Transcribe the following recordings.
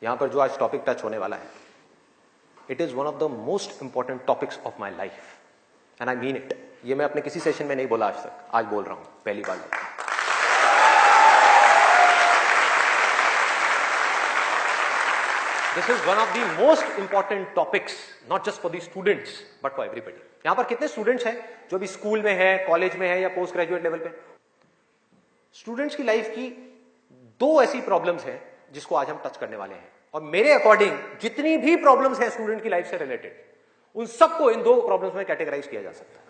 यहां पर जो आज टॉपिक टच होने वाला है, it is one of the most important topics of my life and I mean it. ये मैं अपने किसी सेशन में नहीं बोला आज तक, आज बोल रहा हूं पहली बार। This is one of the most important topics, not just for the students but for everybody. यहां पर कितने स्टूडेंट्स हैं जो भी स्कूल में है, कॉलेज में है या पोस्ट ग्रेजुएट लेवल पे? स्टूडेंट्स की लाइफ की दो ऐसी प्रॉब्लम्स हैं जिसको आज हम टच करने वाले हैं, और मेरे अकॉर्डिंग जितनी भी प्रॉब्लम्स हैं स्टूडेंट की लाइफ से रिलेटेड, उन सबको इन दो प्रॉब्लम्स में कैटेगराइज किया जा सकता है।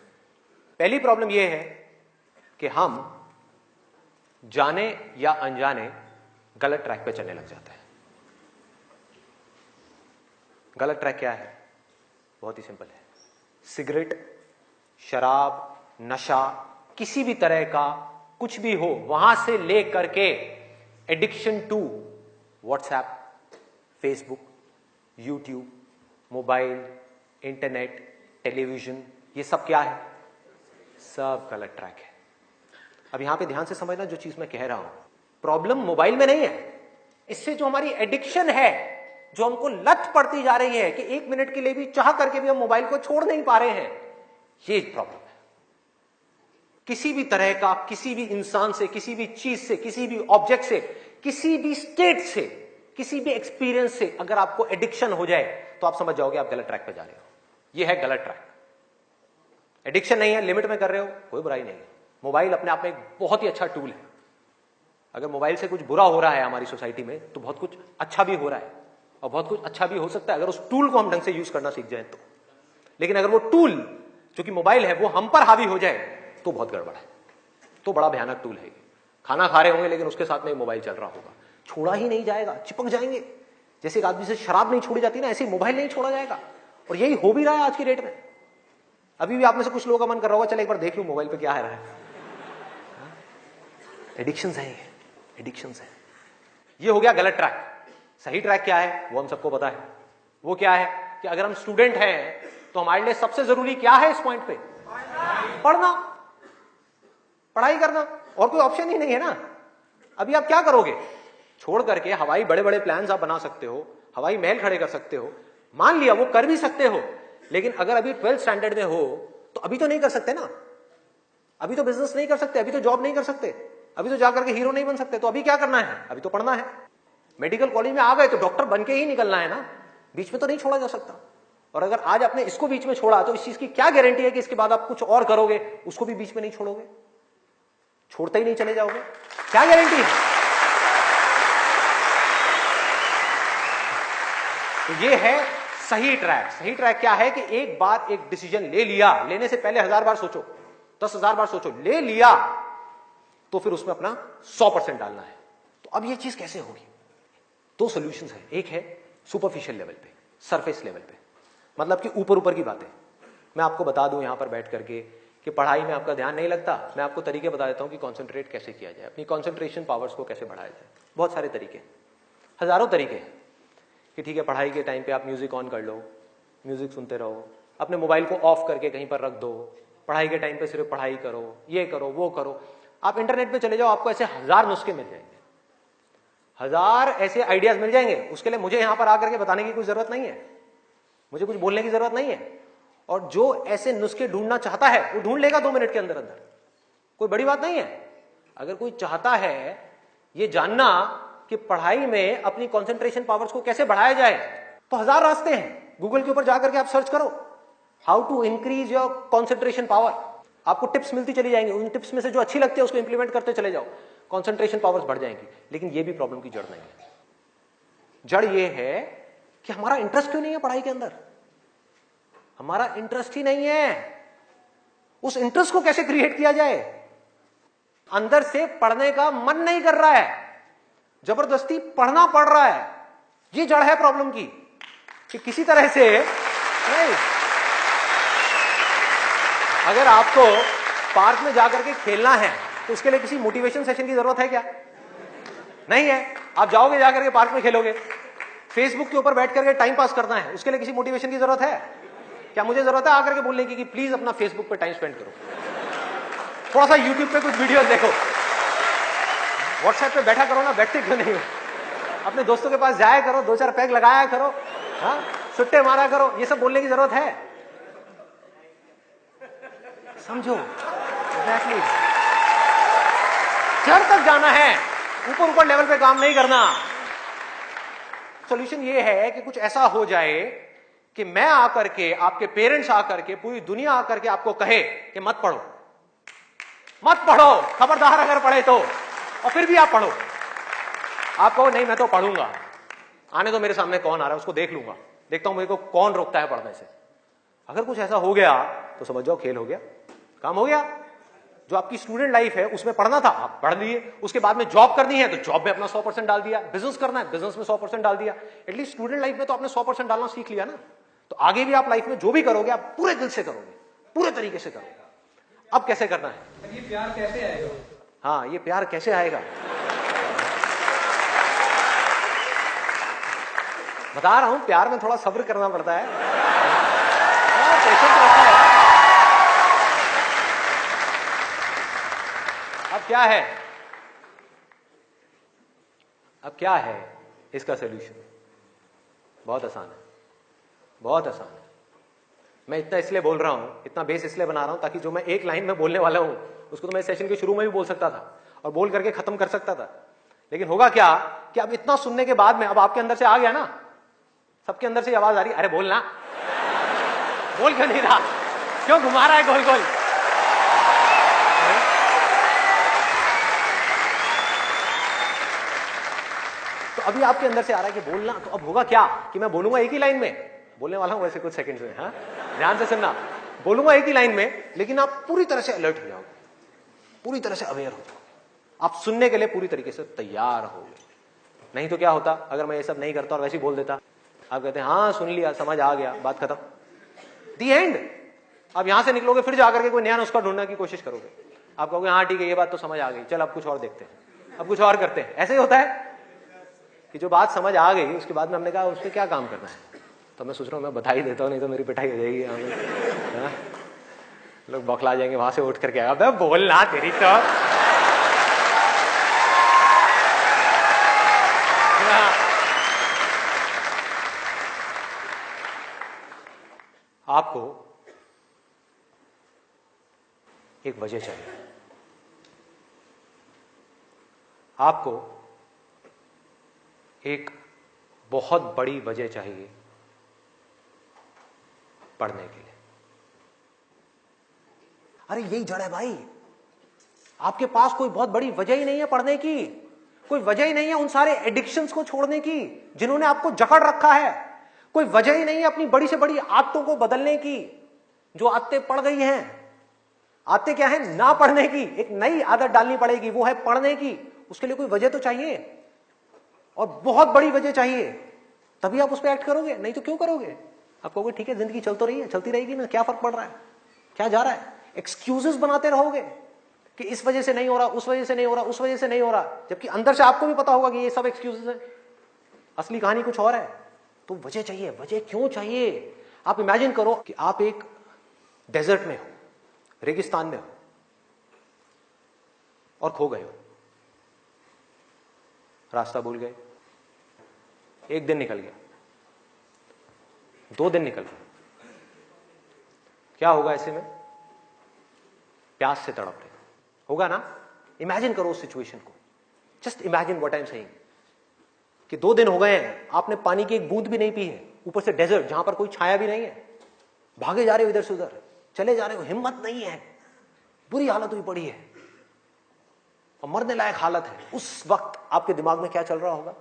पहली प्रॉब्लम यह है कि हम जाने या अनजाने गलत ट्रैक पे चलने लग जाते हैं। गलत ट्रैक क्या है? बहुत ही सिंपल है। सिगरेट, शराब, नशा, किसी भी तरह का कुछ भी हो, वहां से ले करके addiction to WhatsApp, Facebook, YouTube, mobile, internet, television, ये सब क्या है? सब गलत ट्रैक है। अब यहां पे ध्यान से समझना जो चीज मैं कह रहा हूं। प्रॉब्लम मोबाइल में नहीं है, इससे जो हमारी एडिक्शन है, जो हमको लत पड़ती जा रही है कि 1 मिनट के लिए भी चाह करके भी हम मोबाइल को छोड़ नहीं पा रहे हैं, ये प्रॉब्लम है। किसी भी तरह का, किसी भी इंसान से, किसी भी चीज से, किसी भी ऑब्जेक्ट से, किसी भी स्टेट से, किसी भी एक्सपीरियंस से अगर आपको एडिक्शन हो जाए तो आप समझ जाओगे आप गलत ट्रैक पे जा रहे हो। ये है गलत ट्रैक। एडिक्शन नहीं है, लिमिट में कर रहे हो, कोई बुराई नहीं है। मोबाइल अपने आप में एक बहुत ही अच्छा टूल है। अगर मोबाइल से कुछ बुरा हो रहा है हमारी सोसाइटी में, तो बहुत कुछ अच्छा भी हो रहा है और बहुत कुछ अच्छा भी हो सकता है अगर उस टूल को हम ढंग से यूज करना सीख जाए तो। लेकिन अगर वो टूल जो कि मोबाइल है वो हम पर हावी हो जाए तो बहुत गड़बड़ है, तो बड़ा भयानक टूल है। खाना खा रहे होंगे लेकिन उसके साथ में मोबाइल चल रहा होगा, छोड़ा ही नहीं जाएगा, चिपक जाएंगे। जैसे एक आदमी से शराब नहीं छोड़ी जाती ना, ऐसे मोबाइल नहीं छोड़ा जाएगा। और यही हो भी रहा है आज की डेट में। अभी भी आप में से कुछ लोगों का मन कर रहा होगा, चल एक बार देख लूं मोबाइल पे क्या है रहा है। एडिक्शंस है, एडिक्शंस है। ये हो गया गलत ट्रैक। सही ट्रैक क्या है वो हम सबको पता है। वो क्या है कि अगर हम स्टूडेंट हैं तो हमारे लिए सबसे जरूरी क्या है इस पॉइंट पे? पढ़ना, पढ़ाई करना, और कोई ऑप्शन ही नहीं है ना। अभी आप क्या करोगे? छोड़ करके हवाई बड़े बड़े प्लान्स आप बना सकते हो, हवाई महल खड़े कर सकते हो, मान लिया वो कर भी सकते हो, लेकिन अगर अभी 12th स्टैंडर्ड में हो तो अभी तो नहीं कर सकते ना। अभी तो बिजनेस नहीं कर सकते, अभी तो जॉब नहीं कर सकते, अभी तो जाकर के हीरो नहीं बन सकते। तो अभी क्या करना है? अभी तो पढ़ना है। मेडिकल कॉलेज में आ गए तो डॉक्टर बन के ही निकलना है ना, बीच में तो नहीं छोड़ा जा सकता। और अगर आज आपने इसको बीच में छोड़ा तो इस चीज की क्या गारंटी है कि इसके बाद आप कुछ और करोगे, उसको भी बीच में नहीं छोड़ोगे, छोड़ते ही नहीं चले जाओगे? क्या गारंटी है? तो ये है सही ट्रैक। सही ट्रैक क्या है कि एक बार एक डिसीजन ले लिया, लेने से पहले 1000 बार सोचो, 10,000 बार सोचो, ले लिया तो फिर उसमें अपना 100% डालना है। तो अब ये चीज कैसे होगी? दो सॉल्यूशंस है। एक है सुपरफिशियल लेवल पे, सरफेस लेवल पे, मतलब कि ऊपर ऊपर की बातें। मैं आपको बता दूं यहां पर बैठ करके कि पढ़ाई में आपका ध्यान नहीं लगता, मैं आपको तरीके बता देता हूं कि कंसंट्रेट कैसे किया जाए, अपनी कंसंट्रेशन पावर्स को कैसे बढ़ाया जाए। बहुत सारे तरीके, हजारों तरीके हैं कि ठीक है पढ़ाई के टाइम पे आप म्यूजिक ऑन कर लो, म्यूजिक सुनते रहो, अपने मोबाइल को ऑफ करके कहीं पर रख दो, पढ़ाई के टाइम पे सिर्फ पढ़ाई करो, ये करो वो करो। आप इंटरनेट पे चले जाओ, आपको ऐसे 1000 नुस्खे मिल जाएंगे, 1000 ऐसे आइडियाज मिल जाएंगे। उसके लिए मुझे यहां पर आकर के बताने की कोई जरूरत नहीं है, मुझे कुछ बोलने की जरूरत नहीं है। और जो ऐसे नुस्खे ढूंढना चाहता है वो ढूंढ लेगा 2 मिनट के अंदर अंदर, कोई बड़ी बात नहीं है। अगर कोई चाहता है ये जानना कि पढ़ाई में अपनी कंसंट्रेशन पावर्स को कैसे बढ़ाया जाए, तो 1000 रास्ते हैं। गूगल के ऊपर जाकर के आप सर्च करो how to increase your concentration power, आपको टिप्स मिलती चली जाएंगी। उन टिप्स में से जो अच्छी लगती है उसको इंप्लीमेंट करते चले जाओ, कंसंट्रेशन पावर्स बढ़ जाएंगी। लेकिन ये भी प्रॉब्लम की जड़ नहीं है। जड़ ये है कि हमारा इंटरेस्ट क्यों नहीं है पढ़ाई के अंदर? हमारा इंटरेस्ट ही नहीं है। उस इंटरेस्ट को कैसे क्रिएट किया जाए? अंदर से पढ़ने का मन नहीं कर रहा है, जबरदस्ती पढ़ना पड़ रहा है। ये जड़ है प्रॉब्लम की कि किसी तरह से नहीं। अगर आपको पार्क में जाकर के खेलना है तो उसके लिए किसी मोटिवेशन सेशन की जरूरत है क्या? नहीं है। आप जाओगे जाकर के पार्क में खेलोगे। फेसबुक के ऊपर बैठ करके टाइम पास करना है, उसके लिए किसी मोटिवेशन की जरूरत है क्या? मुझे जरूरत है आकर के बोलने की कि प्लीज अपना फेसबुक पे टाइम स्पेंड करो, थोड़ा सा यूट्यूब पे कुछ वीडियो देखो, व्हाट्सएप पे बैठा करो ना, बैठते क्यों नहीं हो? अपने दोस्तों के पास जाया करो, 2-4 पैग लगाया करो, हाँ, सुट्टे मारा करो, ये सब बोलने की जरूरत है? समझो, एग्जैक्टली। जड़ तक जाना है, ऊपर ऊपर लेवल पे काम नहीं करना। सॉल्यूशन ये है कि कुछ ऐसा हो जाए कि मैं आकर के, आपके पेरेंट्स आकर के, पूरी दुनिया आकर के आपको कहे कि मत पढ़ो, मत पढ़ो, खबरदार अगर पढ़े तो, और फिर भी आप पढ़ो। आप कहो नहीं मैं तो पढ़ूंगा, आने तो मेरे सामने कौन आ रहा है उसको देख लूंगा, देखता हूं मेरे को कौन रोकता है पढ़ने से। अगर कुछ ऐसा हो गया तो समझ जाओ खेल हो गया, काम हो गया। जो आपकी स्टूडेंट लाइफ है उसमें पढ़ना था, आप पढ़ लिए, उसके बाद में जॉब करनी है तो जॉब में अपना 100% डाल दिया, बिजनेस करना है बिजनेस में 100% डाल दिया। एटलीस्ट स्टूडेंट लाइफ में तो आपने 100% डालना सीख लिया ना। तो आगे भी आप लाइफ में जो भी करोगे आप पूरे दिल से करोगे, पूरे तरीके से करोगे। अब कैसे करना है? ये प्यार कैसे आएगा? हाँ, ये प्यार कैसे आएगा बता रहा हूं, प्यार में थोड़ा सब्र करना पड़ता है, पेशेंस रखना है। अब क्या है, अब क्या है इसका सॉल्यूशन? बहुत आसान है, बहुत आसान है। मैं इतना इसलिए बोल रहा हूं, इतना बेस इसलिए बना रहा हूं ताकि जो मैं एक लाइन में बोलने वाला हूं उसको तो मैं सेशन के शुरू में भी बोल सकता था और बोल करके खत्म कर सकता था। लेकिन होगा क्या कि अब इतना सुनने के बाद में अब आपके अंदर से आ गया ना, सबके अंदर से आवाज आ रही, अरे बोलना, बोल क्यों नहीं रहा, क्यों घुमा रहा है गोल गोल? तो अभी आपके अंदर से आ रहा है कि बोलना, तो अब होगा क्या कि मैं बोलूंगा एक ही लाइन में, बोलने वाला हूं वैसे कुछ सेकंड्स में, हाँ ध्यान से सुनना, बोलूंगा एक ही लाइन में, लेकिन आप पूरी तरह से अलर्ट हो जाओगे, पूरी तरह से अवेयर हो जाओगे, आप सुनने के लिए पूरी तरीके से तैयार होगे। नहीं तो क्या होता अगर मैं ये सब नहीं करता और वैसे ही बोल देता, आप कहते हैं हाँ सुन लिया, समझ आ गया, बात खत्म, दी एंड। अब यहां से निकलोगे फिर जाकर के कोई नया नुस्खा ढूंढने की कोशिश करोगे, आप कहोगे हाँ ठीक है ये बात तो समझ आ गई, चल अब कुछ और देखते हैं, अब कुछ और करते हैं। ऐसे ही होता है कि जो बात समझ आ गई उसके बाद में हमने कहा उस पर क्या काम करना है, तो मैं सोच रहा हूँ मैं बधाई देता हूँ, नहीं तो मेरी पिटाई हो जाएगी, लोग बौखला जाएंगे वहां से उठ करके, अबे बोलना तेरी तो। आपको एक वजह चाहिए, आपको एक बहुत बड़ी वजह चाहिए पढ़ने के लिए। अरे यही जड़ है भाई, आपके पास कोई बहुत बड़ी वजह ही नहीं है पढ़ने की, कोई वजह ही नहीं है उन सारे एडिक्शंस को छोड़ने की जिन्होंने आपको जकड़ रखा है, कोई वजह ही नहीं है अपनी बड़ी से बड़ी आदतों को बदलने की जो आदतें पड़ गई हैं। आदतें क्या है? ना पढ़ने की, एक नई आदत डालनी पड़ेगी, वो है पढ़ने की। उसके लिए कोई वजह तो चाहिए और बहुत बड़ी वजह चाहिए, तभी आप उस पर एक्ट करोगे, नहीं तो क्यों करोगे? आप कहोगे ठीक है जिंदगी चल तो रही है, चलती रहेगी ना, क्या फर्क पड़ रहा है, क्या जा रहा है? एक्सक्यूजेस बनाते रहोगे कि इस वजह से नहीं हो रहा, उस वजह से नहीं हो रहा, उस वजह से नहीं हो रहा, जबकि अंदर से आपको भी पता होगा कि ये सब एक्सक्यूजेस है, असली कहानी कुछ और है। तो वजह चाहिए। वजह क्यों चाहिए? आप इमेजिन करो कि आप एक डेजर्ट में हो, रेगिस्तान में हो और खो गए हो, रास्ता भूल गए, एक दिन निकल गया, 2 दिन निकल गए, क्या होगा ऐसे में? प्यास से तड़प रहे होगा ना? इमेजिन करो उस सिचुएशन को, just imagine what I am saying कि 2 दिन हो गए हैं, आपने पानी की एक बूंद भी नहीं पी है, ऊपर से डेजर्ट जहां पर कोई छाया भी नहीं है, भागे जा रहे हो इधर से उधर, चले जा रहे हो, हिम्मत नहीं है, बुरी हालत हुई पड़ी है और मरने लायक हालत है। उस वक्त आपके दिमाग में क्या चल रहा होगा?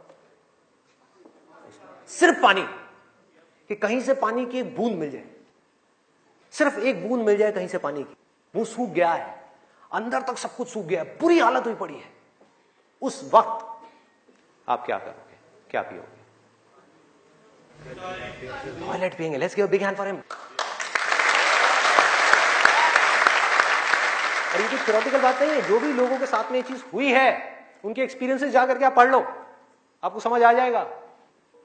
सिर्फ पानी, कि कहीं से पानी की एक बूंद मिल जाए, सिर्फ एक बूंद मिल जाए कहीं से पानी की। मुंह सूख गया है, अंदर तक सब कुछ सूख गया है, बुरी हालत हुई पड़ी है। उस वक्त आप क्या करोगे, क्या पियोगे? टॉयलेट पिएंगे। Let's give a big hand for him. और ये कोई थ्योरेटिकल बात नहीं है, जो भी लोगों के साथ में ये चीज हुई है उनके एक्सपीरियंसेस जाकर के आप पढ़ लो, आपको समझ आ जाएगा।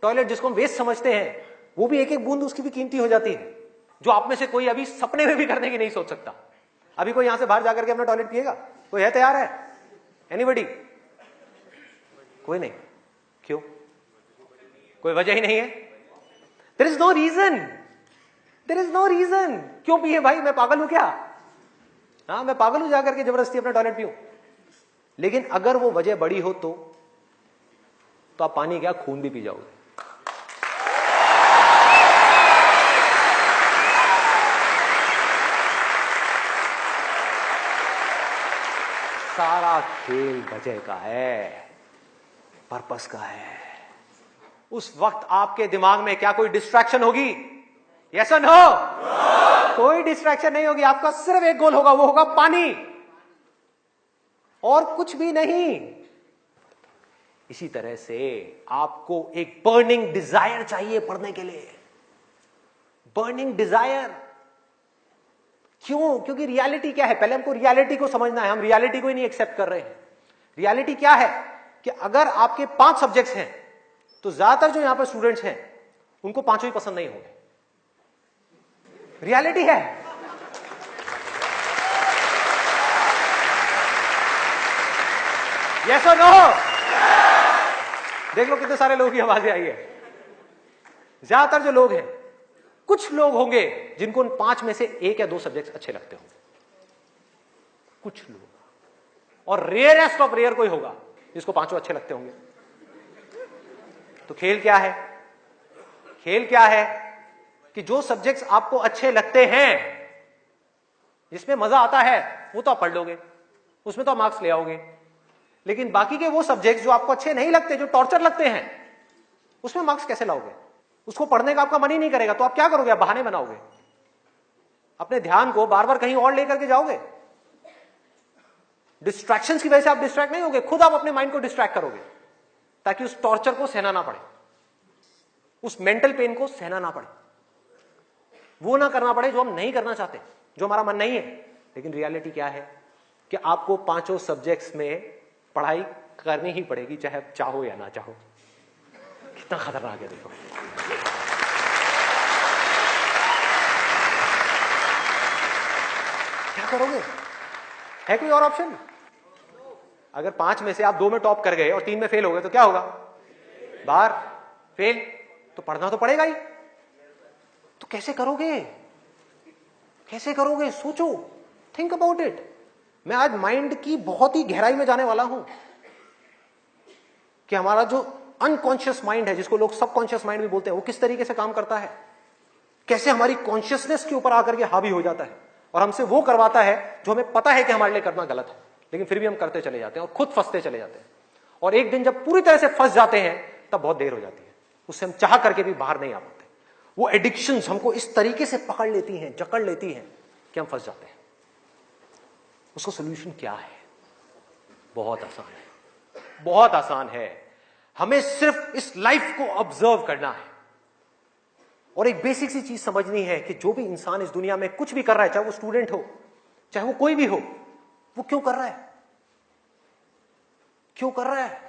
टॉयलेट जिसको हम वेस्ट समझते हैं, वो भी एक एक बूंद उसकी भी कीमती हो जाती है, जो आप में से कोई अभी सपने में भी करने की नहीं सोच सकता। अभी कोई यहां से बाहर जाकर के अपना टॉयलेट पिएगा? कोई है तैयार है? एनीबडी? कोई नहीं। क्यों? कोई वजह ही नहीं है। There is no reason, there is no reason. क्यों पिए भाई? मैं पागल हूं क्या? हाँ, मैं पागल हूं जाकर के जबरदस्ती अपना टॉयलेट पीऊं? लेकिन अगर वो वजह बड़ी हो तो आप पानी क्या, खून भी पी जाओगे। सारा खेल वजह का है, पर्पस का है। उस वक्त आपके दिमाग में क्या कोई डिस्ट्रैक्शन होगी? यस और नो? कोई डिस्ट्रैक्शन नहीं होगी। आपका सिर्फ एक गोल होगा, वो होगा पानी, और कुछ भी नहीं। इसी तरह से आपको एक बर्निंग डिजायर चाहिए पढ़ने के लिए। बर्निंग डिजायर क्यों? क्योंकि रियलिटी क्या है? पहले हमको रियलिटी को समझना है। हम रियलिटी को ही नहीं एक्सेप्ट कर रहे हैं। रियलिटी क्या है कि अगर आपके 5 सब्जेक्ट्स हैं तो ज्यादातर जो यहां पर स्टूडेंट्स हैं उनको 5 ही पसंद नहीं होंगे। रियलिटी है। यस और नो? देख लो कितने सारे लोगों की आवाजें आई है। ज्यादातर जो लोग हैं, कुछ लोग होंगे जिनको उन 5 में से 1 या 2 सब्जेक्ट अच्छे लगते होंगे, कुछ लोग, और रेयरेस्ट ऑफ रेयर कोई होगा जिसको 5 अच्छे लगते होंगे। तो खेल क्या है? खेल क्या है कि जो सब्जेक्ट्स आपको अच्छे लगते हैं, जिसमें मजा आता है, वो तो आप पढ़ लोगे, उसमें तो आप मार्क्स ले आओगे। लेकिन बाकी के वो सब्जेक्ट्स जो आपको अच्छे नहीं लगते, जो टॉर्चर लगते हैं, उसमें मार्क्स कैसे लाओगे? उसको पढ़ने का आपका मन ही नहीं करेगा, तो आप क्या करोगे? आप बहाने बनाओगे, अपने ध्यान को बार बार कहीं और लेकर के जाओगे। डिस्ट्रैक्शंस की वजह से आप डिस्ट्रैक्ट नहीं होगे, खुद आप अपने माइंड को डिस्ट्रैक्ट करोगे, ताकि उस टॉर्चर को सहना ना पड़े, उस मेंटल पेन को सहना ना पड़े, वो ना करना पड़े जो हम नहीं करना चाहते, जो हमारा मन नहीं है। लेकिन रियलिटी क्या है कि आपको 5 सब्जेक्ट्स में पढ़ाई करनी ही पड़ेगी, चाहे आप चाहो या ना चाहो। कितना खतरनाक है देखो। क्या करोगे? है कोई और ऑप्शन? अगर 5 में से आप 2 में टॉप कर गए और 3 में फेल हो गए तो क्या होगा? बाहर फेल। तो पढ़ना तो पड़ेगा ही। तो कैसे करोगे? कैसे करोगे? सोचो, थिंक अबाउट इट। मैं आज माइंड की बहुत ही गहराई में जाने वाला हूं कि हमारा जो अनकॉन्शियस माइंड है, जिसको लोग सबकॉन्शियस माइंड भी बोलते हैं, वो किस तरीके से काम करता है, कैसे हमारी कॉन्शियसनेस के ऊपर आकर के हावी हो जाता है और हमसे वो करवाता है जो हमें पता है कि हमारे लिए करना गलत है, लेकिन फिर भी हम करते चले जाते हैं और खुद फंसते चले जाते हैं। और एक दिन जब पूरी तरह से फंस जाते हैं तब बहुत देर हो जाती है, उससे हम चाह करके भी बाहर नहीं आ पाते। वो एडिक्शंस हमको इस तरीके से पकड़ लेती हैं, जकड़ लेती हैं कि हम फंस जाते हैं। उसका सोल्यूशन क्या है? बहुत आसान है, बहुत आसान है। हमें सिर्फ इस लाइफ को ऑब्जर्व करना है और एक बेसिक सी चीज समझनी है कि जो भी इंसान इस दुनिया में कुछ भी कर रहा है, चाहे वो स्टूडेंट हो, चाहे वो कोई भी हो, वो क्यों कर रहा है? क्यों कर रहा है?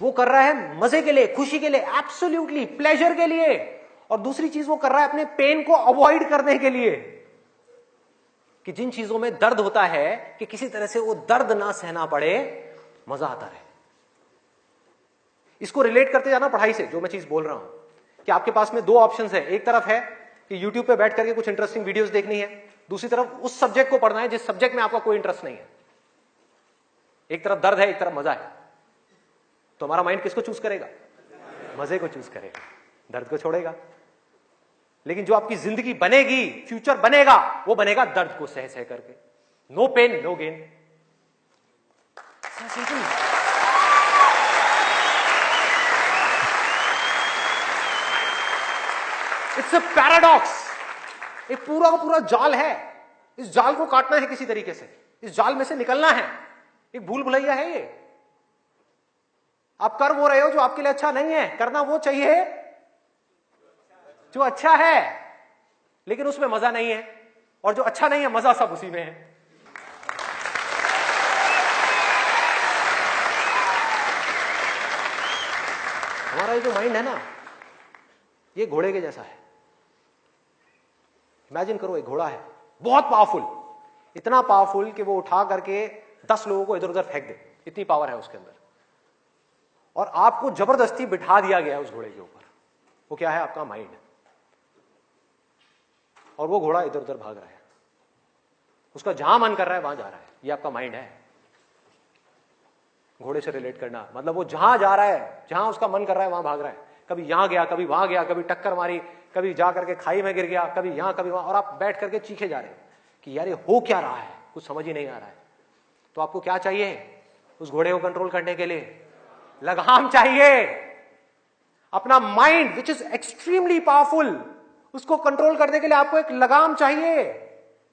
वो कर रहा है मजे के लिए, खुशी के लिए, एब्सोल्युटली प्लेजर के लिए। और दूसरी चीज वो कर रहा है अपने पेन को अवॉइड करने के लिए, कि जिन चीजों में दर्द होता है कि किसी तरह से वो दर्द ना सहना पड़े, मजा आता रहे। इसको रिलेट करते जाना पढ़ाई से, जो मैं चीज बोल रहा हूं कि आपके पास में 2 ऑप्शंस है। एक तरफ है कि YouTube पे बैठ करके कुछ इंटरेस्टिंग वीडियोस देखनी है, दूसरी तरफ उस सब्जेक्ट को पढ़ना है जिस सब्जेक्ट में आपका कोई इंटरेस्ट नहीं है। एक तरफ दर्द है, एक तरफ मजा है, तो हमारा माइंड किसको चूज करेगा? मजे को चूज करेगा, दर्द को छोड़ेगा। लेकिन जो आपकी जिंदगी बनेगी, फ्यूचर बनेगा, वो बनेगा दर्द को सह सह करके। No pain no gain. It's a paradox. एक पूरा का पूरा जाल है, इस जाल को काटना है किसी तरीके से, इस जाल में से निकलना है। एक भूल भुलैया है ये। आप कर वो रहे हो जो आपके लिए अच्छा नहीं है, करना वो चाहिए जो अच्छा है, लेकिन उसमें मजा नहीं है, और जो अच्छा नहीं है मजा सब उसी में है। हमारा ये जो माइंड है ना, ये घोड़े के जैसा है। इमेजिन करो, एक घोड़ा है बहुत पावरफुल, इतना पावरफुल कि वो उठा करके 10 लोगों को इधर उधर फेंक दे, इतनी पावर है उसके अंदर। और आपको जबरदस्ती बिठा दिया गया है उस घोड़े के ऊपर। वो क्या है? आपका माइंड। और वो घोड़ा इधर उधर भाग रहा है, उसका जहां मन कर रहा है वहां जा रहा है। ये आपका माइंड है। घोड़े से रिलेट करना मतलब वो जहां जा रहा है, जहां उसका मन कर रहा है वहां भाग रहा है। कभी यहां गया, कभी वहां गया, कभी टक्कर मारी, कभी जा करके खाई में गिर गया, कभी यहां कभी वहां, और आप बैठ करके चीखे जा रहे हैं कि यार ये हो क्या रहा है, कुछ समझ ही नहीं आ रहा है। तो आपको क्या चाहिए उस घोड़े को कंट्रोल करने के लिए? लगाम चाहिए। अपना mind which is extremely powerful, उसको कंट्रोल करने के लिए आपको एक लगाम चाहिए।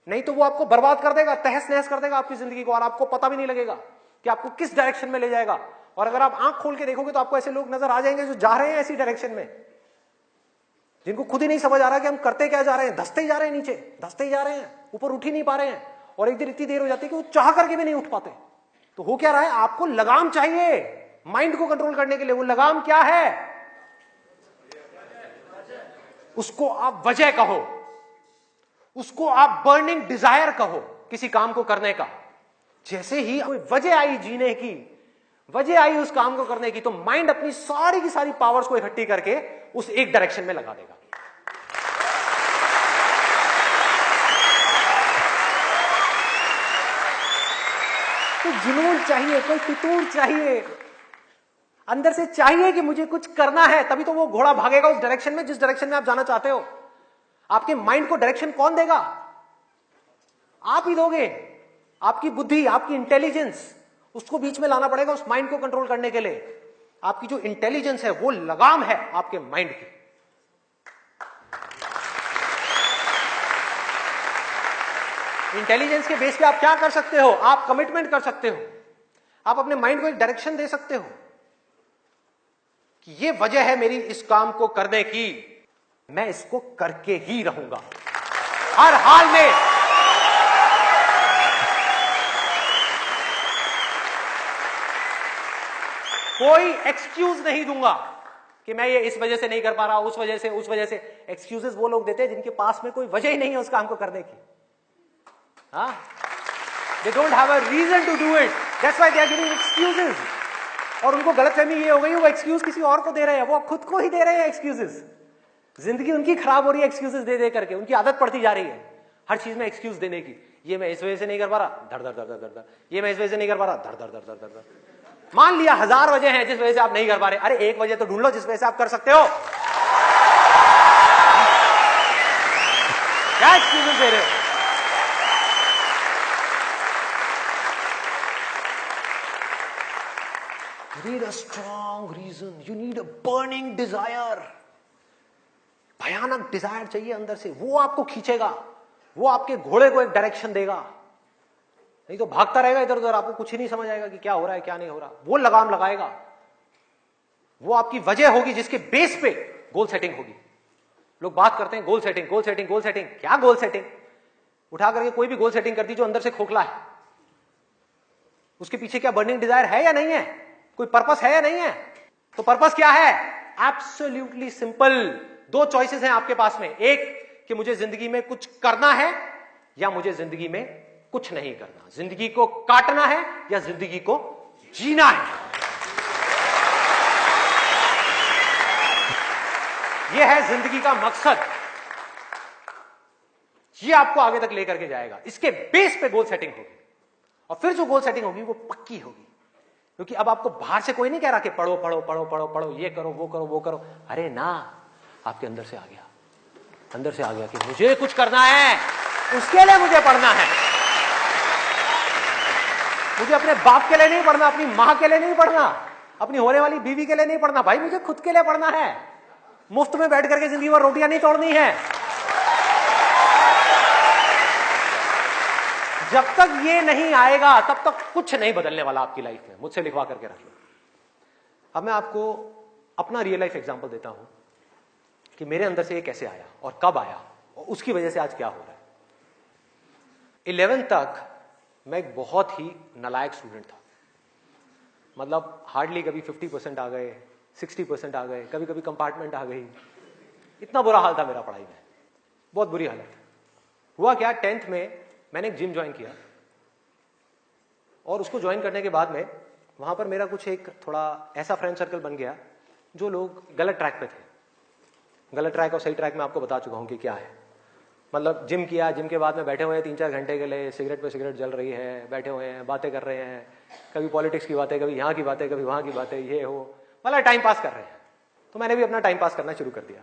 नहीं तो वो आपको बर्बाद कर देगा, तहस नहस कर देगा आपकी जिंदगी को, और आपको पता भी नहीं लगेगा कि आपको किस डायरेक्शन में ले जाएगा। और अगर आप आंख खोल के देखोगे तो आपको ऐसे लोग नजर आ जाएंगे जो जा रहे हैं ऐसी डायरेक्शन में, जिनको खुद ही नहीं समझ आ रहा कि हम करते क्या जा रहे हैं। धंसते ही जा रहे हैं, नीचे धंसते ही जा रहे हैं, ऊपर उठ ही नहीं पा रहे हैं। और एक दिन इतनी देर हो जाती है कि वो चाह करके भी नहीं उठ पाते। तो हो क्या रहा है? आपको लगाम चाहिए माइंड को कंट्रोल करने के लिए। वो लगाम क्या है? उसको आप वजह कहो, उसको आप बर्निंग डिजायर कहो किसी काम को करने का। जैसे ही कोई वजह आई जीने की, वजह आई उस काम को करने की, तो माइंड अपनी सारी की सारी पावर्स को इकट्ठी करके उस एक डायरेक्शन में लगा देगा। तो जुनून चाहिए, कोई फितूर चाहिए, अंदर से चाहिए कि मुझे कुछ करना है, तभी तो वो घोड़ा भागेगा उस डायरेक्शन में जिस डायरेक्शन में आप जाना चाहते हो। आपके माइंड को डायरेक्शन कौन देगा? आप ही दोगे। आपकी बुद्धि, आपकी इंटेलिजेंस, उसको बीच में लाना पड़ेगा उस माइंड को कंट्रोल करने के लिए। आपकी जो इंटेलिजेंस है वो लगाम है आपके माइंड की। इंटेलिजेंस के बेस पे आप क्या कर सकते हो? आप कमिटमेंट कर सकते हो, आप अपने माइंड को एक डायरेक्शन दे सकते हो कि ये वजह है मेरी इस काम को करने की, मैं इसको करके ही रहूंगा हर हाल में। कोई एक्सक्यूज नहीं दूंगा कि मैं ये इस वजह से नहीं कर पा रहा, उस वजह से। एक्सक्यूजेस वो लोग देते हैं जिनके पास में कोई वजह ही नहीं है उस काम को करने की। हाँ, they don't have a reason to do it, that's why they are giving excuses। और उनको गलतफहमी ये हो गई वो एक्सक्यूज किसी और को दे रहे हैं, वो खुद को ही दे रहे हैं एक्सक्यूजेस। जिंदगी उनकी खराब हो रही है एक्सक्यूजेस दे दे करके, उनकी आदत पड़ती जा रही है हर चीज में एक्सक्यूज देने की। ये मैं इस वजह से नहीं कर पा रहा, धड़ धड़ धड़ धड़ धड़, ये मैं इस वजह से नहीं कर पा रहा, धड़ धड़ धड़ धड़ धड़। मान लिया 1000 वजह हैं जिस वजह से आप नहीं कर पा रहे, अरे एक वजह तो ढूंढ लो जिस वजह से आप कर सकते हो। क्या एक्सक्यूजेस दे रहे हो? You need a strong reason, you need a burning desire। भयानक डिजायर चाहिए अंदर से, वो आपको खींचेगा, वो आपके घोड़े को एक डायरेक्शन देगा। नहीं तो भागता रहेगा इधर उधर, आपको कुछ ही नहीं समझ आएगा कि क्या हो रहा है क्या नहीं हो रहा। वो लगाम लगाएगा, वो आपकी वजह होगी जिसके बेस पे गोल सेटिंग होगी। लोग बात करते हैं goal setting, goal setting, goal setting. क्या गोल सेटिंग? उठा करके कोई भी गोल सेटिंग कर दी जो अंदर से खोखला है, उसके पीछे क्या बर्निंग डिजायर है या नहीं है? कोई पर्पस है या नहीं है? तो पर्पस क्या है? Absolutely simple. 2 चॉइसेस हैं आपके पास में, एक कि मुझे जिंदगी में कुछ करना है या मुझे जिंदगी में कुछ नहीं करना। जिंदगी को काटना है या जिंदगी को जीना है। यह है जिंदगी का मकसद। यह आपको आगे तक लेकर के जाएगा। इसके बेस पे गोल सेटिंग होगी, और फिर जो गोल सेटिंग होगी वो पक्की होगी। क्योंकि अब आपको बाहर से कोई नहीं कह रहा कि पढ़ो पढ़ो पढ़ो पढ़ो पढ़ो, ये करो वो करो वो करो। अरे ना, आपके अंदर से आ गया, अंदर से आ गया कि मुझे कुछ करना है, उसके लिए मुझे पढ़ना है। मुझे अपने बाप के लिए नहीं पढ़ना, अपनी मां के लिए नहीं पढ़ना, अपनी होने वाली बीवी के लिए नहीं पढ़ना, भाई मुझे खुद के लिए पढ़ना है। मुफ्त में बैठ करके जिंदगी भर रोटियां नहीं तोड़नी है। जब तक ये नहीं आएगा तब तक कुछ नहीं बदलने वाला आपकी लाइफ में। मुझसे लिखवा करके रख लो। अब मैं आपको अपना रियल लाइफ एग्जांपल देता हूं कि मेरे अंदर से ये कैसे आया और कब आया और उसकी वजह से आज क्या हो रहा है। 11th तक मैं एक बहुत ही नालायक स्टूडेंट था। मतलब हार्डली कभी 50% आ गए, 60% आ गए, कभी कभी कंपार्टमेंट आ गई। इतना बुरा हाल था मेरा पढ़ाई में, बहुत बुरी हालत। हुआ क्या, 10th में मैंने एक जिम ज्वाइन किया और उसको ज्वाइन करने के बाद में वहां पर मेरा कुछ एक थोड़ा ऐसा फ्रेंड सर्कल बन गया जो लोग गलत ट्रैक पे थे। गलत ट्रैक और सही ट्रैक में आपको बता चुका हूं कि क्या है। मतलब जिम किया, जिम के बाद में बैठे हुए हैं 3-4 घंटे के लिए, सिगरेट पे सिगरेट जल रही है, बैठे हुए हैं, बातें कर रहे हैं, कभी पॉलिटिक्स की बातें, कभी यहाँ की बातें, कभी वहां की बातें, ये हो, मतलब टाइम पास कर रहे हैं। तो मैंने भी अपना टाइम पास करना शुरू कर दिया।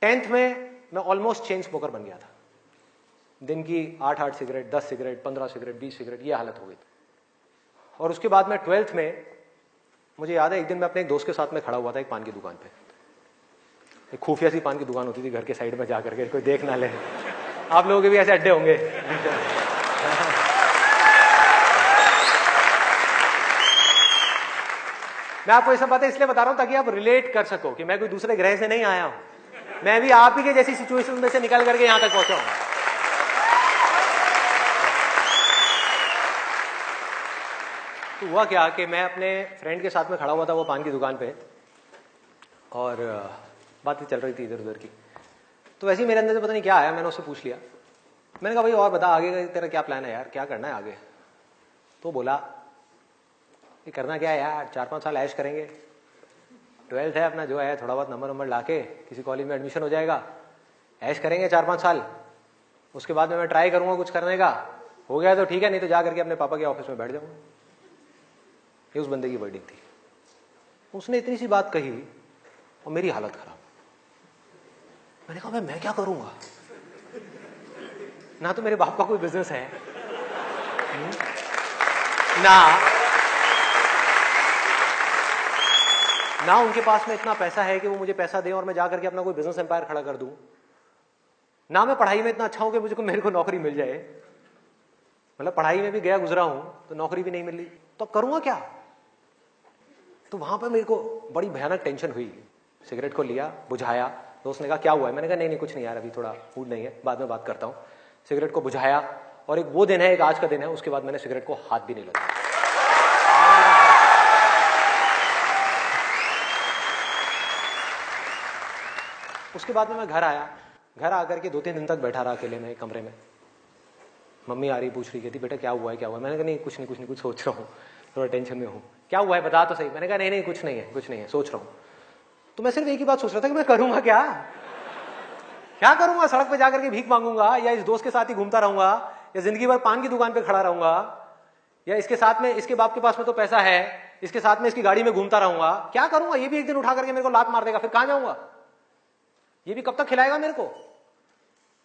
10th में मैं ऑलमोस्ट चेन स्मोकर बन गया था। दिन की 8-8 सिगरेट, 10 सिगरेट, 15 सिगरेट, 20 सिगरेट, ये हालत हो गई थी। और उसके बाद में 12th में मुझे याद है एक दिन मैं अपने एक दोस्त के साथ में खड़ा हुआ था एक पान की दुकान पे। एक खुफिया सी पान की दुकान होती थी घर के साइड में जाकर के, कोई देख ना ले। आप लोगों के भी ऐसे अड्डे होंगे। मैं आपको ये सब बातें इसलिए बता रहा हूं ताकि आप रिलेट कर सको कि मैं कोई दूसरे ग्रह से नहीं आया हूं। मैं भी आप ही के जैसी सिचुएशन में से निकल करके यहां तक पहुंचा हूं। तो हुआ क्या कि मैं अपने फ्रेंड के साथ में खड़ा हुआ था वो पान की दुकान पे, और बातें चल रही थी इधर उधर की। तो वैसे ही मेरे अंदर से पता नहीं क्या आया, मैंने उससे पूछ लिया। मैंने कहा भाई और बता आगे का तेरा क्या प्लान है यार, क्या करना है आगे? तो बोला ये करना क्या है यार, 4-5 साल ऐश करेंगे, 12th है अपना, जो है थोड़ा बहुत नंबर लाके किसी कॉलेज में एडमिशन हो जाएगा, ऐश करेंगे 4-5 साल। उसके बाद में मैं ट्राई करूंगा कुछ करने का, हो गया तो ठीक है, नहीं तो जा करके अपने पापा के ऑफिस में बैठ जाऊंगा। ये उस बंदे की वर्डिंग थी। उसने इतनी सी बात कही और मेरी हालत खराब। मैंने कहा मैं क्या करूंगा? ना तो मेरे बाप का कोई बिजनेस है, ना उनके पास में इतना पैसा है कि वो मुझे पैसा दें और मैं जाकर के अपना कोई बिजनेस एम्पायर खड़ा कर दूं, ना मैं पढ़ाई में इतना अच्छा हूं कि मेरे को नौकरी मिल जाए। मतलब पढ़ाई में भी गया गुजरा हूं तो नौकरी भी नहीं मिली, तो करूंगा क्या? तो वहां पर मेरे को बड़ी भयानक टेंशन हुई। सिगरेट को लिया, बुझाया। दोस्त ने कहा क्या हुआ है? मैंने कहा नहीं कुछ नहीं यार, अभी थोड़ा मूड नहीं है, बाद में बात करता हूं। सिगरेट को बुझाया, और एक वो दिन है, एक आज का दिन है, उसके बाद मैंने सिगरेट को हाथ भी नहीं लगाया। उसके बाद में मैं घर आया। घर आकर के 2-3 दिन तक बैठा रहा अकेले में कमरे में। मम्मी आ रही, पूछ रही, कहती बेटा क्या हुआ है, क्या हुआ है? मैंने कहा नहीं कुछ नहीं, कुछ सोच रहा हूँ, थोड़ा टेंशन में हूँ। क्या हुआ है बता तो सही। मैंने कहा नहीं कुछ नहीं है, सोच रहा हूँ। तो मैं सिर्फ एक ही बात सोच रहा था कि मैं करूंगा क्या करूंगा? सड़क पे जाकर के भीख मांगूंगा, या इस दोस्त के साथ ही घूमता रहूंगा, या जिंदगी भर पान की दुकान पे खड़ा रहूंगा, या इसके साथ में, इसके बाप के पास में तो पैसा है, इसके साथ में इसकी गाड़ी में घूमता रहूंगा? क्या करूंगा? ये भी एक दिन उठा करके मेरे को लात मार देगा, फिर कहां जाऊंगा? ये भी कब तक खिलाएगा मेरे को?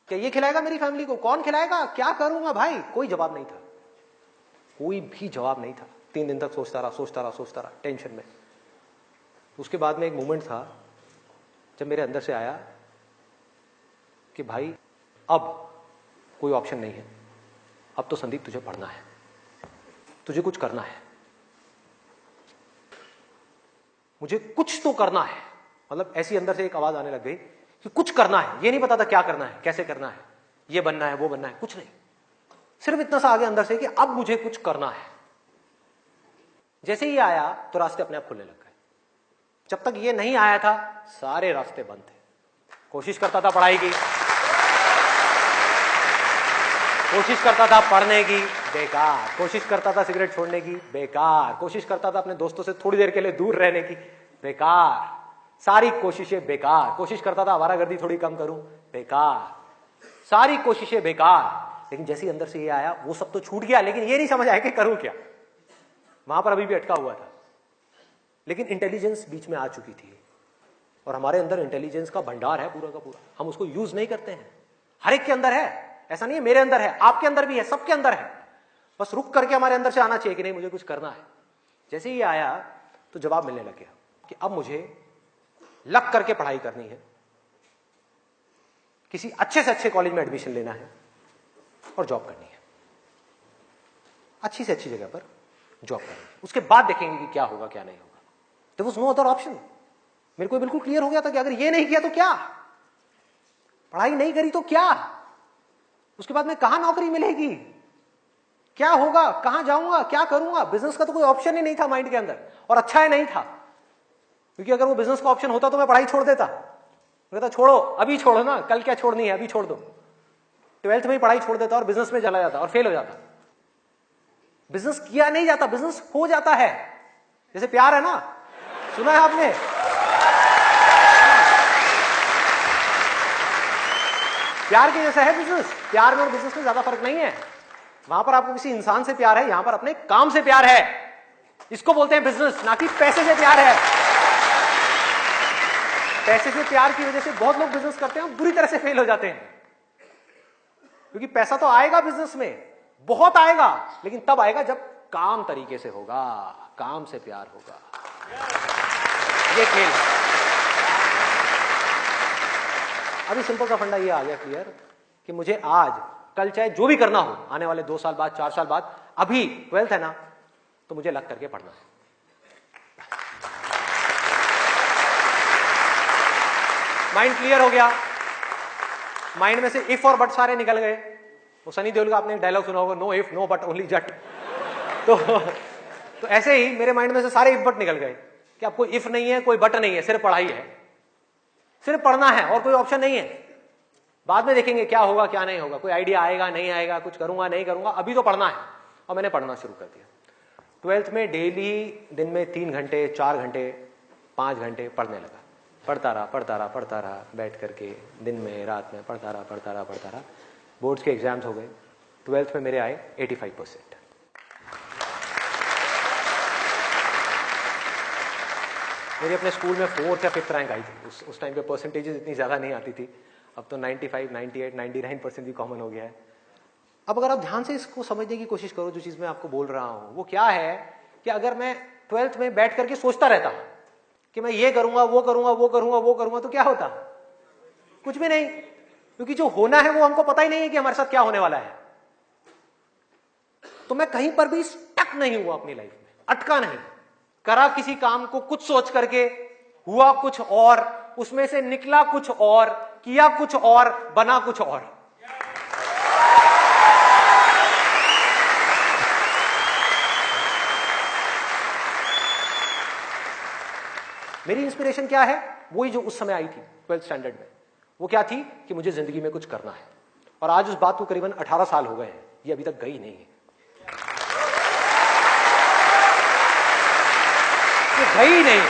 क्या ये खिलाएगा मेरी फैमिली को? कौन खिलाएगा? क्या करूंगा भाई? कोई जवाब नहीं था, कोई भी जवाब नहीं था। 3 दिन तक सोचता रहा टेंशन में। उसके बाद में एक मोमेंट था जब मेरे अंदर से आया कि भाई अब कोई ऑप्शन नहीं है, अब तो संदीप तुझे पढ़ना है, तुझे कुछ करना है, मुझे कुछ तो करना है। मतलब ऐसी अंदर से एक आवाज आने लग गई कि कुछ करना है। ये नहीं पता था क्या करना है, कैसे करना है, ये बनना है, वो बनना है, कुछ नहीं। सिर्फ इतना सा आगे अंदर से कि अब मुझे कुछ करना है। जैसे ही आया तो रास्ते अपने आप खुलने लग गए। जब तक ये नहीं आया था सारे रास्ते बंद थे। कोशिश करता था पढ़ाई की, कोशिश करता था पढ़ने की, बेकार। कोशिश करता था सिगरेट छोड़ने की, बेकार। कोशिश करता था अपने दोस्तों से थोड़ी देर के लिए दूर रहने की, बेकार। सारी कोशिशें बेकार। कोशिश करता था आवारागर्दी थोड़ी कम करूं, बेकार। सारी कोशिशें बेकार। लेकिन जैसे ही अंदर से ये आया वो सब तो छूट गया, लेकिन ये नहीं समझ आया कि करूं क्या। वहां पर अभी भी अटका हुआ था, लेकिन इंटेलिजेंस बीच में आ चुकी थी। और हमारे अंदर इंटेलिजेंस का भंडार है पूरा का पूरा, हम उसको यूज नहीं करते हैं। हर एक के अंदर है, ऐसा नहीं है मेरे अंदर है, आपके अंदर भी है, सबके अंदर है। बस रुक करके हमारे अंदर से आना चाहिए कि नहीं मुझे कुछ करना है। जैसे ही आया तो जवाब मिलने लग गया कि अब मुझे लग करके पढ़ाई करनी है, किसी अच्छे से अच्छे कॉलेज में एडमिशन लेना है और जॉब करनी है, अच्छी से अच्छी जगह पर जॉब करनी है। उसके बाद देखेंगे कि क्या होगा क्या नहीं होगा। There was no other option. मेरे को बिल्कुल क्लियर हो गया था कि अगर ये नहीं किया तो क्या, पढ़ाई नहीं करी तो क्या, उसके बाद में कहां नौकरी मिलेगी, क्या होगा, कहां जाऊंगा, क्या करूंगा। बिजनेस का तो कोई ऑप्शन ही नहीं था माइंड के अंदर, और अच्छा है नहीं था, क्योंकि अगर वो बिजनेस का ऑप्शन होता तो मैं पढ़ाई छोड़ देता। मैं कहता छोड़ो, अभी छोड़ो ना, कल क्या छोड़नी है, अभी छोड़ दो। 12th में ही पढ़ाई छोड़ देता और बिजनेस में चला जाता और फेल हो जाता। बिजनेस किया नहीं जाता, बिजनेस हो जाता है। जैसे प्यार है ना, सुना है आपने? प्यार के जैसा है बिजनेस। प्यार में और बिजनेस में ज्यादा फर्क नहीं है। वहां पर आपको किसी इंसान से प्यार है, यहां पर अपने काम से प्यार है। इसको बोलते हैं बिजनेस, ना कि पैसे से प्यार है। पैसे से प्यार की वजह से बहुत लोग बिजनेस करते हैं और बुरी तरह से फेल हो जाते हैं, क्योंकि पैसा तो आएगा बिजनेस में, बहुत आएगा, लेकिन तब आएगा जब काम तरीके से होगा, काम से प्यार होगा। ये खेल है। अभी सिंपल सा फंडा ये आ गया क्लियर कि मुझे आज कल चाहे जो भी करना हो, आने वाले 2 साल बाद, 4 साल बाद, अभी 12th है ना, तो मुझे लग करके पढ़ना है। माइंड क्लियर हो गया। माइंड में से इफ और बट सारे निकल गए। वो सनी देओल का आपने एक डायलॉग सुना होगा, no if no but only Jatt. तो ऐसे ही मेरे माइंड में से सारे इफ बट निकल गए कि अब कोई इफ नहीं है, कोई बट नहीं है, सिर्फ पढ़ाई है, सिर्फ पढ़ना है और कोई ऑप्शन नहीं है। बाद में देखेंगे क्या होगा क्या नहीं होगा, कोई आइडिया आएगा नहीं आएगा, कुछ करूंगा नहीं करूंगा, अभी तो पढ़ना है। और मैंने पढ़ना शुरू कर दिया। 12th में डेली दिन में 3 घंटे 4 घंटे 5 घंटे पढ़ने लगा। पढ़ता रहा बैठ करके, दिन में रात में पढ़ता रहा। बोर्ड्स के एग्जाम्स हो गए। 12th में मेरे आए 85%। मेरी अपने स्कूल में 4th या 5th रैंक आई थी। उस टाइम पे परसेंटेजेस इतनी ज्यादा नहीं आती थी। अब तो 95, 98, 99% भी कॉमन हो गया है। अब अगर आप ध्यान से इसको समझने की कोशिश करो, जो चीज मैं आपको बोल रहा हूं वो क्या है कि अगर मैं 12th में बैठ करके सोचता रहता कि मैं ये करूंगा वो करूंगा, तो क्या होता? कुछ भी नहीं, क्योंकि जो होना है वो हमको पता ही नहीं है कि हमारे साथ क्या होने वाला है। तो मैं कहीं पर भी स्टक नहीं हुआ अपनी लाइफ में, अटका नहीं। करा किसी काम को कुछ सोच करके, हुआ कुछ और, उसमें से निकला कुछ और, किया कुछ और, बना कुछ और। मेरी इंस्पिरेशन क्या है? वही जो उस समय आई थी 12th स्टैंडर्ड में। वो क्या थी कि मुझे जिंदगी में कुछ करना है। और आज उस बात को करीबन 18 साल हो गए हैं, ये अभी तक गई नहीं है, ये गई नहीं।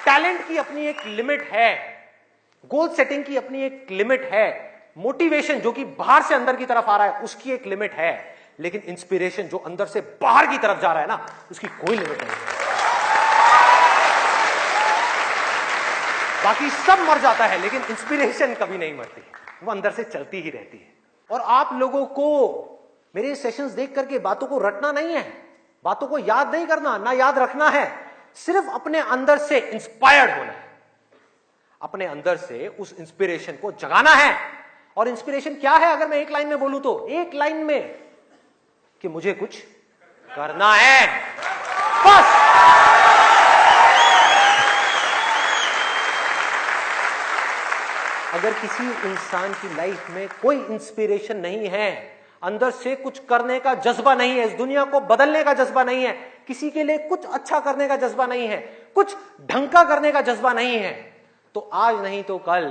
टैलेंट की अपनी एक लिमिट है, गोल सेटिंग की अपनी एक लिमिट है, मोटिवेशन जो कि बाहर से अंदर की तरफ आ रहा है उसकी एक लिमिट है, लेकिन इंस्पिरेशन जो अंदर से बाहर की तरफ जा रहा है ना, उसकी कोई लिमिट नहीं है। बाकी सब मर जाता है, लेकिन इंस्पिरेशन कभी नहीं मरती, वो अंदर से चलती ही रहती है। और आप लोगों को मेरे सेशंस देख करके बातों को रटना नहीं है, बातों को याद नहीं करना, ना याद रखना है, सिर्फ अपने अंदर से इंस्पायर्ड होना है, अपने अंदर से उस इंस्पिरेशन को जगाना है। और इंस्पिरेशन क्या है अगर मैं एक लाइन में बोलूं तो, एक लाइन में कि मुझे कुछ करना है, बस। अगर किसी इंसान की लाइफ में कोई इंस्पिरेशन नहीं है, अंदर से कुछ करने का जज्बा नहीं है, इस दुनिया को बदलने का जज्बा नहीं है, किसी के लिए कुछ अच्छा करने का जज्बा नहीं है, कुछ ढंग का करने का जज्बा नहीं है, तो आज नहीं तो कल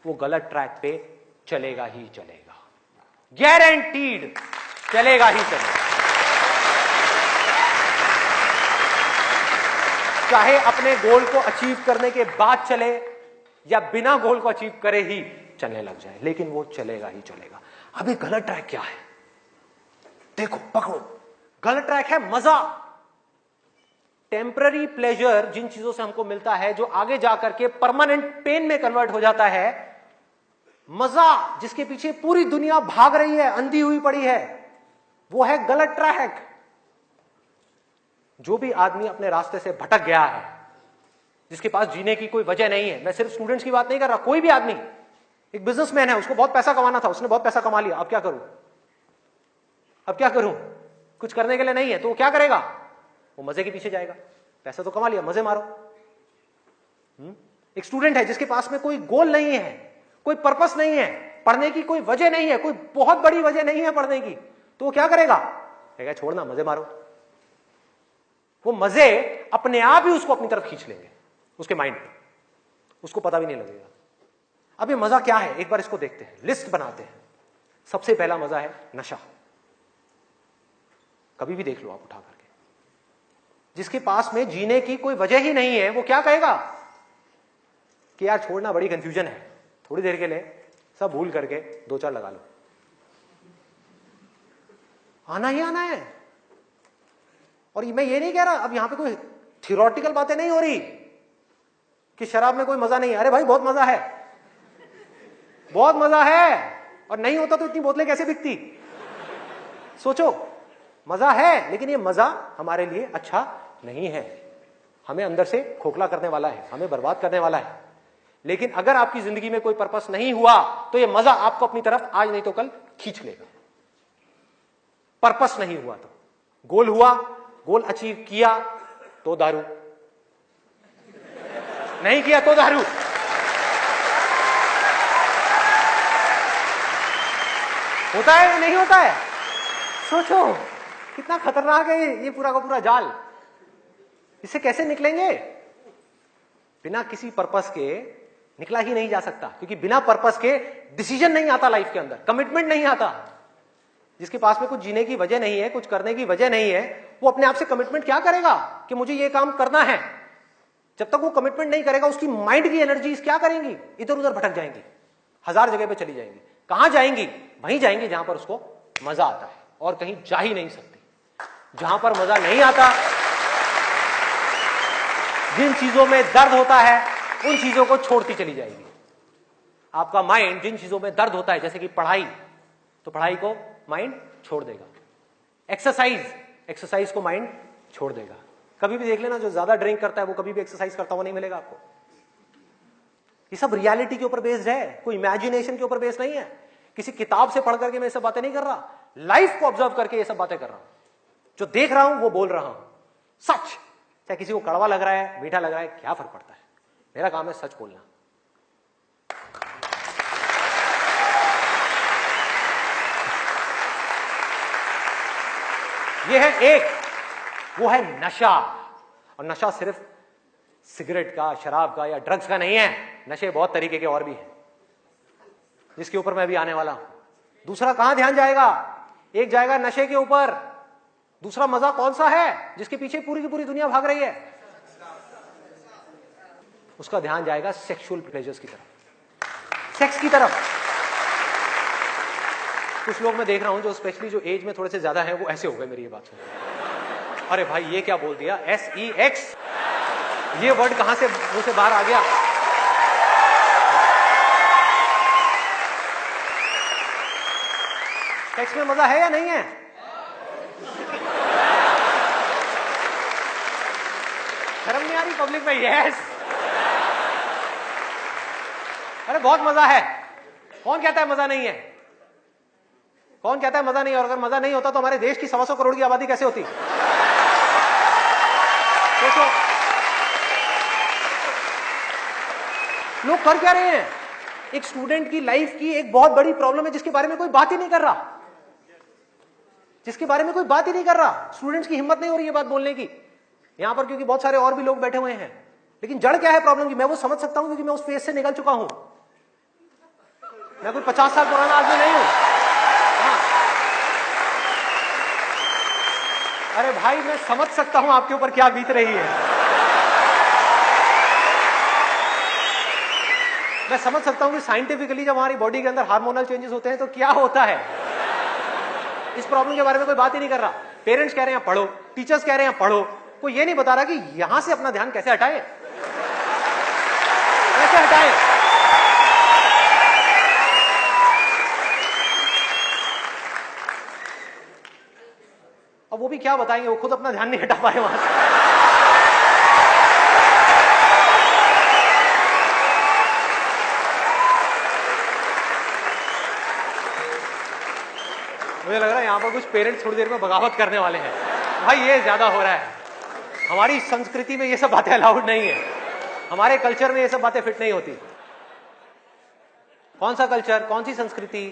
वो गलत ट्रैक पे चलेगा ही चलेगा, गारंटीड चलेगा ही चलेगा। चाहे अपने गोल को अचीव करने के बाद चले या बिना गोल को अचीव करे ही चलने लग जाए, लेकिन वो चलेगा ही चलेगा। अभी गलत ट्रैक क्या है? देखो, पकड़ो, गलत ट्रैक है मजा, टेम्पररी प्लेजर, जिन चीजों से हमको मिलता है जो आगे जाकर के परमानेंट पेन में कन्वर्ट हो जाता है। मजा जिसके पीछे पूरी दुनिया भाग रही है, अंधी हुई पड़ी है, वो है गलत ट्रैक। जो भी आदमी अपने रास्ते से भटक गया है, जिसके पास जीने की कोई वजह नहीं है, मैं सिर्फ स्टूडेंट्स की बात नहीं कर रहा, कोई भी आदमी, एक बिजनेसमैन है, उसको बहुत पैसा कमाना था, उसने बहुत पैसा कमा लिया, अब क्या करूं, अब क्या करूं, कुछ करने के लिए नहीं है, तो वो क्या करेगा? वो मजे के पीछे जाएगा। पैसा तो कमा लिया, मजे मारो। एक स्टूडेंट है जिसके पास में कोई गोल नहीं है, कोई पर्पस नहीं है, पढ़ने की कोई वजह नहीं है, कोई बहुत बड़ी वजह नहीं है पढ़ने की, तो वो क्या करेगा? कहेगा छोड़ना, मजे मारो। वो मजे अपने आप ही उसको अपनी तरफ खींच लेंगे, उसके माइंड पे, उसको पता भी नहीं लगेगा। अब ये मजा क्या है, एक बार इसको देखते हैं, लिस्ट बनाते हैं। सबसे पहला मजा है नशा। कभी भी देख लो आप उठा करके, जिसके पास में जीने की कोई वजह ही नहीं है, वो क्या कहेगा कि यार छोड़ना, बड़ी कंफ्यूजन है, थोड़ी देर के लिए सब भूल करके 2-4 लगा लो। आना ही आना है। और मैं ये नहीं कह रहा, अब यहां पे कोई थियोरेटिकल बातें नहीं हो रही कि शराब में कोई मजा नहीं है। अरे भाई बहुत मजा है, बहुत मजा है। और नहीं होता तो इतनी बोतलें कैसे बिकती? सोचो, मजा है, लेकिन ये मजा हमारे लिए अच्छा नहीं है, हमें अंदर से खोखला करने वाला है, हमें बर्बाद करने वाला है। लेकिन अगर आपकी जिंदगी में कोई पर्पस नहीं हुआ तो ये मजा आपको अपनी तरफ आज नहीं तो कल खींच लेगा। पर्पस नहीं हुआ तो, गोल हुआ, गोल अचीव किया तो दारू, नहीं किया तो दारू। होता है या नहीं होता है? सोचो कितना खतरनाक है ये पूरा का पूरा जाल। इससे कैसे निकलेंगे? बिना किसी पर्पस के निकला ही नहीं जा सकता, क्योंकि बिना पर्पस के डिसीजन नहीं आता लाइफ के अंदर, कमिटमेंट नहीं आता। जिसके पास में कुछ जीने की वजह नहीं है, कुछ करने की वजह नहीं है, वो अपने आप से कमिटमेंट क्या करेगा कि मुझे ये काम करना है? जब तक वो कमिटमेंट नहीं करेगा, उसकी माइंड की एनर्जीज क्या करेंगी? इधर उधर भटक जाएंगी, 1000 जगह पे चली जाएंगी। कहां जाएंगी? वहीं जाएंगी जहां पर उसको मजा आता है, और कहीं जा ही नहीं सकती। जहां पर मजा नहीं आता, जिन चीजों में दर्द होता है, उन चीजों को छोड़ती चली जाएगी। आपका माइंड जिन चीजों में दर्द होता है, जैसे कि पढ़ाई, तो पढ़ाई को माइंड छोड़ देगा। एक्सरसाइज को माइंड छोड़ देगा। कभी भी देख लेना, जो ज्यादा ड्रिंक करता है वो कभी भी एक्सरसाइज करता हुआ नहीं मिलेगा आपको। ये सब रियलिटी के ऊपर बेस्ड है, कोई इमेजिनेशन के ऊपर बेस्ड नहीं है। किसी किताब से पढ़ करके मैं ये सब बातें नहीं कर रहा, लाइफ को ऑब्जर्व करके ये सब बातें कर रहा हूं। जो देख रहा हूं वो बोल रहा हूं, सच। चाहे किसी को कड़वा लग रहा है, मीठा लग रहा है, क्या फर्क पड़ता है? मेरा काम है सच बोलना। ये है एक, वो है नशा। और नशा सिर्फ सिगरेट का, शराब का या ड्रग्स का नहीं है। नशे बहुत तरीके के और भी हैं, जिसके ऊपर मैं भी आने वाला हूं। दूसरा कहां ध्यान जाएगा? एक जाएगा नशे के ऊपर, दूसरा मजा कौन सा है जिसके पीछे पूरी की पूरी दुनिया भाग रही है? उसका ध्यान जाएगा सेक्सुअल प्लेजर्स की तरफ, सेक्स की तरफ। कुछ लोग मैं देख रहा हूं जो स्पेशली जो एज में थोड़े से ज्यादा हैं, वो ऐसे हो गए मेरी ये बात सुन। अरे भाई ये क्या बोल दिया? SEX, ये वर्ड कहां से मुंह से बाहर आ गया? सेक्स में मजा है या नहीं है? शर्म नहीं आ रही पब्लिक में? यस, अरे बहुत मजा है। कौन कहता है मजा नहीं है? कौन कहता है मजा नहीं है? और अगर मजा नहीं होता तो हमारे देश की 125 करोड़ की आबादी कैसे होती? सोचो, लोग कर क्या रहे हैं? एक स्टूडेंट की लाइफ की एक बहुत बड़ी प्रॉब्लम है जिसके बारे में कोई बात ही नहीं कर रहा, जिसके बारे में कोई बात ही नहीं कर रहा। स्टूडेंट्स की हिम्मत नहीं हो रही है बात बोलने की यहां पर, क्योंकि बहुत सारे और भी लोग बैठे हुए हैं। लेकिन जड़ क्या है प्रॉब्लम की? मैं वो समझ सकता हूं क्योंकि मैं उस फेज से निकल चुका हूं। मैं कोई 50 साल पुराना आदमी नहीं हूं। हाँ। अरे भाई मैं समझ सकता हूं आपके ऊपर क्या बीत रही है। मैं समझ सकता हूं कि साइंटिफिकली जब हमारी बॉडी के अंदर हार्मोनल चेंजेस होते हैं तो क्या होता है। इस प्रॉब्लम के बारे में कोई बात ही नहीं कर रहा। पेरेंट्स कह रहे हैं पढ़ो, टीचर्स कह रहे हैं पढ़ो, कोई ये नहीं बता रहा कि यहां से अपना ध्यान कैसे हटाए, कैसे हटाए। अब वो भी क्या बताएंगे, वो खुद अपना ध्यान नहीं हटा पाए वहां से। मुझे लग रहा है यहां पर कुछ पेरेंट्स थोड़ी देर में बगावत करने वाले हैं। भाई ये ज्यादा हो रहा है। हमारी संस्कृति में ये सब बातें अलाउड नहीं है, हमारे कल्चर में ये सब बातें फिट नहीं होती। कौन सा कल्चर, कौन सी संस्कृति?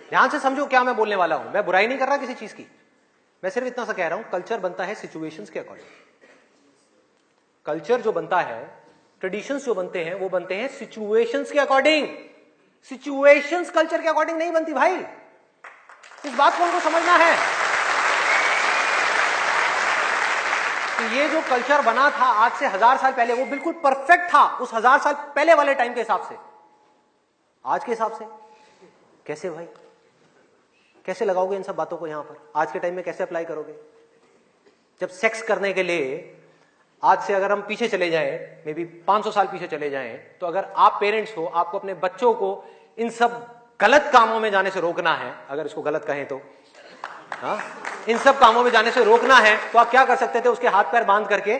ध्यान से समझो क्या मैं बोलने वाला हूं। मैं बुराई नहीं कर रहा किसी चीज की, मैं सिर्फ इतना सा कह रहा हूं, कल्चर बनता है सिचुएशंस के अकॉर्डिंग। कल्चर जो बनता है ट्रेडिशंस जो बनते हैं वो बनते हैं सिचुएशंस के अकॉर्डिंग, सिचुएशंस कल्चर के अकॉर्डिंग नहीं बनती भाई। इस बात को हमको समझना है कि ये जो कल्चर बना था आज से 1000 साल पहले, वो बिल्कुल परफेक्ट था उस 1000 साल पहले वाले टाइम के हिसाब से। आज के हिसाब से कैसे भाई, कैसे लगाओगे इन सब बातों को यहां पर? आज के टाइम में कैसे अप्लाई करोगे? जब सेक्स करने के लिए आज से अगर हम पीछे चले जाएं, मे बी 500 साल पीछे चले जाएं, तो अगर आप पेरेंट्स हो, आपको अपने बच्चों को इन सब गलत कामों में जाने से रोकना है, अगर इसको गलत कहें तो, हाँ, इन सब कामों में जाने से रोकना है, तो आप क्या कर सकते थे? उसके हाथ पैर बांध करके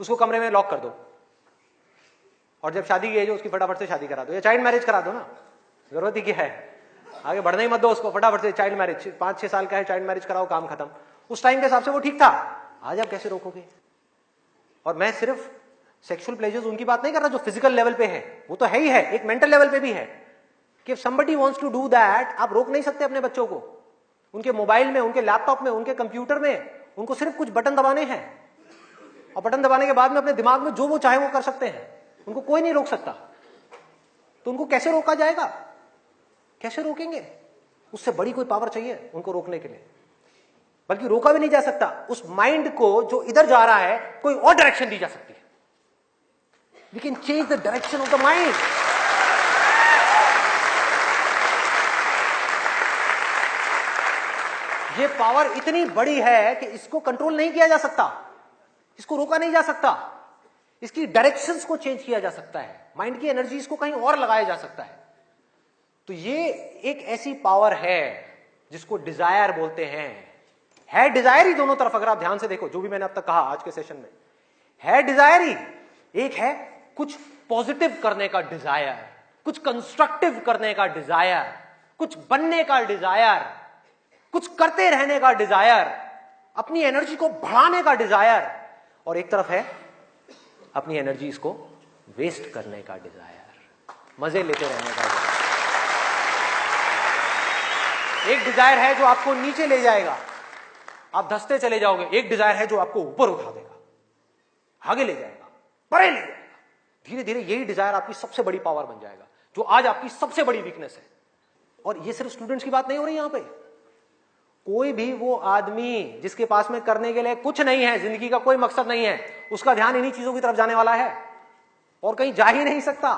उसको कमरे में लॉक कर दो, और जब शादी की एज हो उसकी फटाफट से शादी करा दो, या चाइल्ड मैरिज करा दो ना, जरूरत ही क्या है, आगे बढ़ने ही मत दो उसको, फटाफट से चाइल्ड मैरिज, 5-6 साल का है, चाइल्ड मैरिज कराओ, काम खत्म। उस टाइम के हिसाब से वो ठीक था, आज आप कैसे रोकोगे? और मैं सिर्फ सेक्सुअल प्लेजर्स उनकी बात नहीं कर रहा जो फिजिकल लेवल पे है, वो तो है ही है, एक मेंटल लेवल पे भी है कि if somebody wants to do that, आप रोक नहीं सकते अपने बच्चों को। उनके मोबाइल में, उनके लैपटॉप में, उनके कंप्यूटर में उनको सिर्फ कुछ बटन दबाने हैं, और बटन दबाने के बाद में अपने दिमाग में जो वो चाहे वो कर सकते हैं, उनको कोई नहीं रोक सकता। तो उनको कैसे रोका जाएगा? कैसे रोकेंगे? उससे बड़ी कोई पावर चाहिए उनको रोकने के लिए, बल्कि रोका भी नहीं जा सकता। उस माइंड को जो इधर जा रहा है, कोई और डायरेक्शन दी जा सकती है। We can change the direction of the mind. ये पावर इतनी बड़ी है कि इसको कंट्रोल नहीं किया जा सकता, इसको रोका नहीं जा सकता, इसकी डायरेक्शंस को चेंज किया जा सकता है, माइंड की एनर्जी इसको कहीं और लगाया जा सकता है। तो ये एक ऐसी पावर है जिसको डिजायर बोलते हैं। है डिजायर ही दोनों तरफ, अगर आप ध्यान से देखो जो भी मैंने अब तक कहा आज के सेशन में, है डिजायर ही। एक है कुछ पॉजिटिव करने का डिजायर, कुछ कंस्ट्रक्टिव करने का डिजायर, कुछ बनने का डिजायर, कुछ करते रहने का डिजायर, अपनी एनर्जी को बढ़ाने का डिजायर, और एक तरफ है अपनी एनर्जी को वेस्ट करने का डिजायर, मजे लेते रहने का डिजायर। एक डिजायर है जो आपको नीचे ले जाएगा, आप धंसते चले जाओगे। एक डिजायर है जो आपको ऊपर उठा देगा, आगे ले जाएगा, परे ले जाएगा। धीरे धीरे यही डिजायर आपकी सबसे बड़ी पावर बन जाएगा, जो आज आपकी सबसे बड़ी वीकनेस है। और ये सिर्फ स्टूडेंट्स की बात नहीं हो रही यहां पे, कोई भी वो आदमी जिसके पास में करने के लिए कुछ नहीं है, जिंदगी का कोई मकसद नहीं है, उसका ध्यान इन्हीं चीजों की तरफ जाने वाला है और कहीं जा ही नहीं सकता।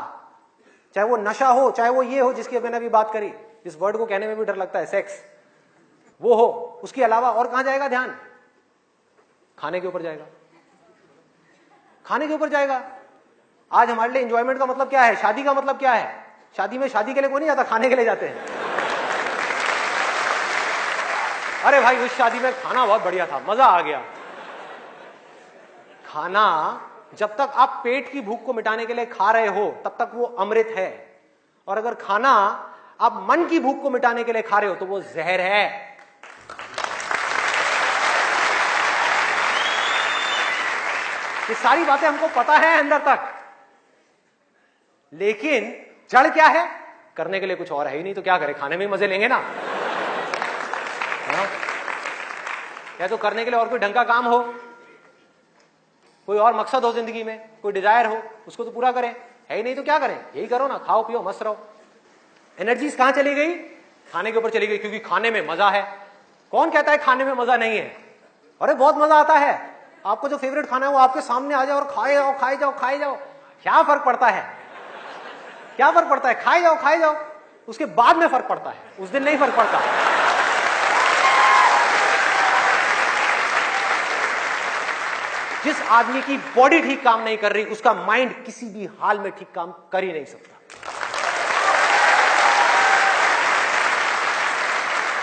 चाहे वो नशा हो, चाहे वो ये हो जिसकी मैंने अभी बात करी, जिस वर्ड को कहने में भी डर लगता है, सेक्स, वो हो, उसके अलावा और कहां जाएगा ध्यान? खाने के ऊपर जाएगा, खाने के ऊपर जाएगा। आज हमारे लिए एंजॉयमेंट का मतलब क्या है? शादी का मतलब क्या है? शादी में शादी के लिए कोई नहीं जाता, खाने के लिए जाते हैं। अरे भाई उस शादी में खाना बहुत बढ़िया था, मजा आ गया। खाना जब तक आप पेट की भूख को मिटाने के लिए खा रहे हो तब तक वो अमृत है, और अगर खाना आप मन की भूख को मिटाने के लिए खा रहे हो तो वो जहर है। ये सारी बातें हमको पता है अंदर तक, लेकिन जड़ क्या है? करने के लिए कुछ और है ही नहीं, तो क्या करें? खाने में ही मजे लेंगे ना। हाँ? या तो करने के लिए और कोई ढंग का काम हो, कोई और मकसद हो जिंदगी में, कोई डिजायर हो, उसको तो पूरा करें। है ही नहीं तो क्या करें? यही करो ना, खाओ पियो मस्त रहो। एनर्जीज कहां चली गई? खाने के ऊपर चली गई, क्योंकि खाने में मजा है। कौन कहता है खाने में मजा नहीं है? अरे बहुत मजा आता है। आपको जो फेवरेट खाना है वो आपके सामने आ जाए और खाए जाओ खाए जाओ खाए जाओ, क्या फर्क पड़ता है? क्या फर्क पड़ता है? खाए जाओ खाए जाओ, उसके बाद में फर्क पड़ता है, उस दिन नहीं फर्क पड़ता। जिस आदमी की बॉडी ठीक काम नहीं कर रही, उसका माइंड किसी भी हाल में ठीक काम कर ही नहीं सकता,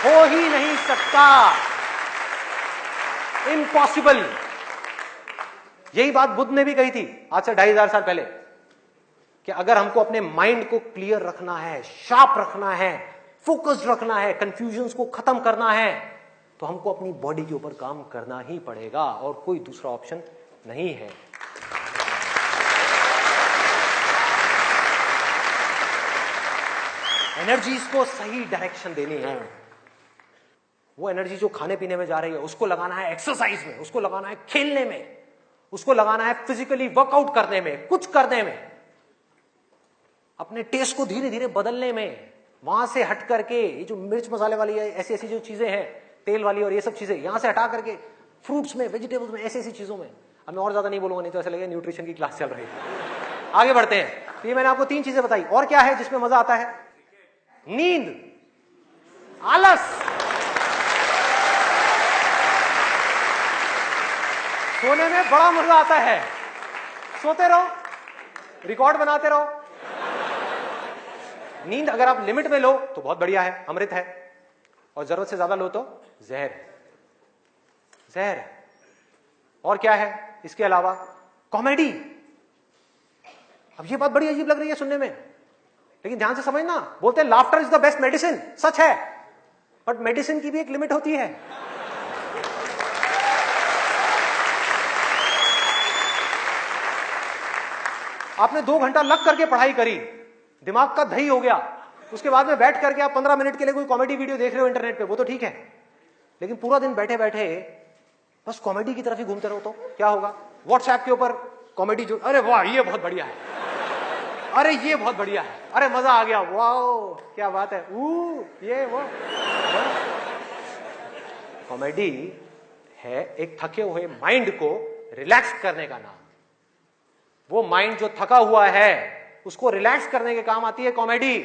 हो ही नहीं सकता, इम्पॉसिबल। यही बात बुद्ध ने भी कही थी आज से 2500 साल पहले, कि अगर हमको अपने माइंड को क्लियर रखना है, शार्प रखना है, फोकस्ड रखना है, कंफ्यूजन्स को खत्म करना है, तो हमको अपनी बॉडी के ऊपर काम करना ही पड़ेगा, और कोई दूसरा ऑप्शन नहीं है। एनर्जीज को सही डायरेक्शन देनी है। वो एनर्जी जो खाने पीने में जा रही है उसको लगाना है एक्सरसाइज में, उसको लगाना है खेलने में, उसको लगाना है फिजिकली वर्कआउट करने में, कुछ करने में, अपने टेस्ट को धीरे धीरे बदलने में, वहां से हट करके ये जो मिर्च मसाले वाली है, ऐसी ऐसी जो चीजें हैं तेल वाली और ये सब चीजें, यहां से हटा करके फ्रूट्स में, वेजिटेबल्स में, ऐसी ऐसी चीजों में। अब मैं और ज्यादा नहीं बोलूंगा, नहीं तो ऐसा लगेगा न्यूट्रिशन की क्लास चल रही है। आगे बढ़ते हैं। तो ये मैंने आपको 3 चीजें बताई। और क्या है जिसमें मजा आता है? नींद, आलस, सोने में बड़ा मजा आता है। सोते रहो, रिकॉर्ड बनाते रहो। नींद अगर आप लिमिट में लो तो बहुत बढ़िया है, अमृत है, और जरूरत से ज्यादा लो तो जहर, जहर। और क्या है इसके अलावा? कॉमेडी। अब ये बात बड़ी अजीब लग रही है सुनने में, लेकिन ध्यान से समझना। बोलते हैं laughter is the best medicine, सच है, बट मेडिसिन की भी एक लिमिट होती है। आपने 2 घंटा लग करके पढ़ाई करी, दिमाग का दही हो गया, उसके बाद में बैठ करके आप 15 मिनट के लिए कोई कॉमेडी वीडियो देख रहे हो इंटरनेट पे, वो तो ठीक है, लेकिन पूरा दिन बैठे बैठे बस कॉमेडी की तरफ ही घूमते रहो तो क्या होगा? व्हाट्सएप के ऊपर कॉमेडी जो, अरे वाह ये बहुत बढ़िया है, अरे ये बहुत बढ़िया है, अरे मजा आ गया, वाह क्या बात है, ये वो। कॉमेडी है एक थके हुए माइंड को रिलैक्स करने का नाम। वो माइंड जो थका हुआ है उसको रिलैक्स करने के काम आती है कॉमेडी।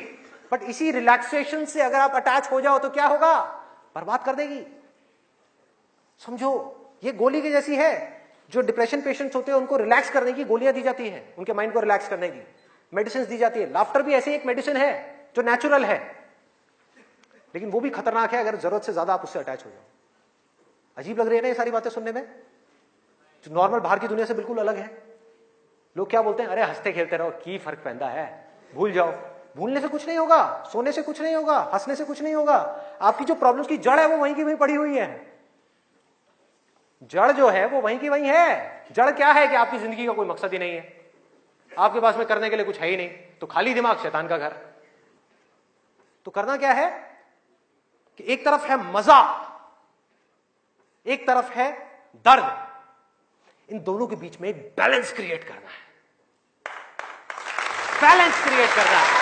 बट इसी रिलैक्सेशन से अगर आप अटैच हो जाओ तो क्या होगा? बर्बाद कर देगी। समझो ये गोली की जैसी है। जो डिप्रेशन पेशेंट्स होते हैं उनको रिलैक्स करने की गोलियां दी जाती हैं, उनके माइंड को रिलैक्स करने की मेडिसिन दी जाती है। लाफ्टर भी ऐसी एक मेडिसिन है जो नेचुरल है, लेकिन वो भी खतरनाक है अगर जरूरत से ज्यादा आप उससे अटैच हो जाओ। अजीब लग रही है ना ये सारी बातें सुनने में, जो नॉर्मल बाहर की दुनिया से बिल्कुल अलग है। लोग क्या बोलते हैं? अरे हंसते खेलते रहो, की फर्क पैदा है, भूल जाओ। भूलने से कुछ नहीं होगा, सोने से कुछ नहीं होगा, हंसने से कुछ नहीं होगा। आपकी जो प्रॉब्लम्स की जड़ है वो वहीं की वहीं पड़ी हुई है। जड़ जो है वो वहीं की वहीं है। जड़ क्या है कि आपकी जिंदगी का कोई मकसद ही नहीं है, आपके पास में करने के लिए कुछ है ही नहीं, तो खाली दिमाग शैतान का घर। तो करना क्या है कि एक तरफ है मजा, एक तरफ है दर्द, इन दोनों के बीच में एक बैलेंस क्रिएट करना है। बैलेंस क्रिएट करना है।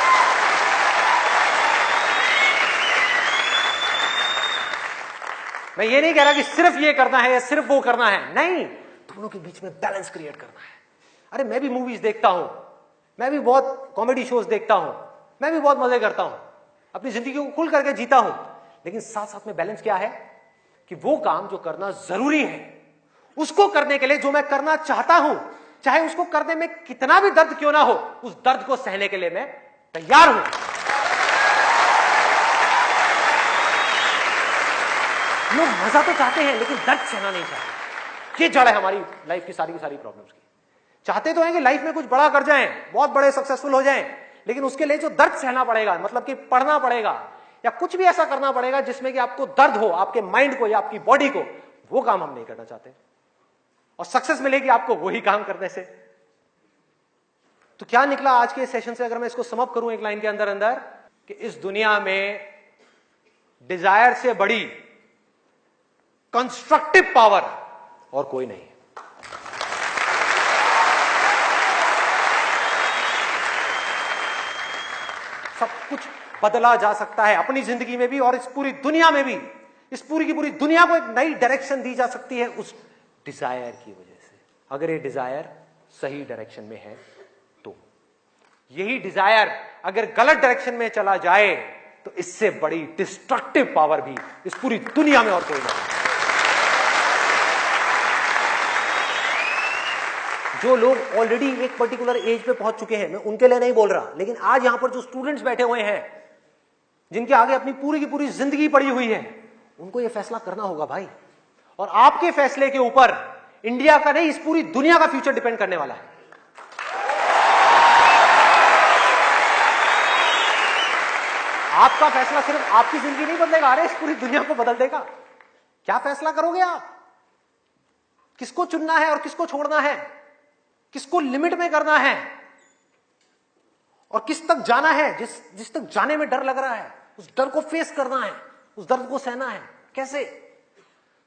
मैं ये नहीं कह रहा कि सिर्फ ये करना है या सिर्फ वो करना है, नहीं, दोनों के बीच में बैलेंस क्रिएट करना है। अरे मैं भी मूवीज देखता हूं, मैं भी बहुत कॉमेडी शोज देखता हूं, मैं भी बहुत मजे करता हूं, अपनी जिंदगी को खुल करके जीता हूं, लेकिन साथ साथ में बैलेंस क्या है कि वो काम जो करना जरूरी है उसको करने के लिए जो मैं करना चाहता हूं, चाहे उसको करने में कितना भी दर्द क्यों ना हो, उस दर्द को सहने के लिए मैं तैयार हूं। लोग मजा तो चाहते हैं लेकिन दर्द सहना नहीं चाहते। ये जड़ है हमारी लाइफ की सारी प्रॉब्लम्स की। चाहते तो हैं कि लाइफ में कुछ बड़ा कर जाएं, बहुत बड़े सक्सेसफुल हो जाएं, लेकिन उसके लिए जो दर्द सहना पड़ेगा, मतलब कि पढ़ना पड़ेगा या कुछ भी ऐसा करना पड़ेगा जिसमें कि आपको दर्द हो, आपके माइंड को या आपकी बॉडी को, वो काम हम नहीं करना चाहते। और सक्सेस मिलेगी आपको वही काम करने से। तो क्या निकला आज के सेशन से, अगर मैं इसको समअप करूं एक लाइन के अंदर अंदर, कि इस दुनिया में डिजायर से बड़ी कंस्ट्रक्टिव पावर और कोई नहीं है। सब कुछ बदला जा सकता है अपनी जिंदगी में भी और इस पूरी दुनिया में भी। इस पूरी की पूरी दुनिया को एक नई डायरेक्शन दी जा सकती है उस डिजायर की वजह से, अगर ये डिजायर सही डायरेक्शन में है तो। यही डिजायर अगर गलत डायरेक्शन में चला जाए तो इससे बड़ी डिस्ट्रक्टिव पावर भी इस पूरी दुनिया में और कोई नहीं। जो लोग ऑलरेडी एक पर्टिकुलर एज पे पहुंच चुके हैं, मैं उनके लिए नहीं बोल रहा, लेकिन आज यहां पर जो स्टूडेंट्स बैठे हुए हैं, जिनके आगे अपनी पूरी की पूरी जिंदगी पड़ी हुई है, उनको यह फैसला करना होगा भाई। और आपके फैसले के ऊपर इंडिया का नहीं, इस पूरी दुनिया का फ्यूचर डिपेंड करने वाला है। आपका फैसला सिर्फ आपकी जिंदगी नहीं बदलेगा, अरे इस पूरी दुनिया को बदल देगा। क्या फैसला करोगे आप? किसको चुनना है और किसको छोड़ना है, किसको लिमिट में करना है और किस तक जाना है। जिस तक जाने में डर लग रहा है, उस डर को फेस करना है, उस दर्द को सहना है। कैसे?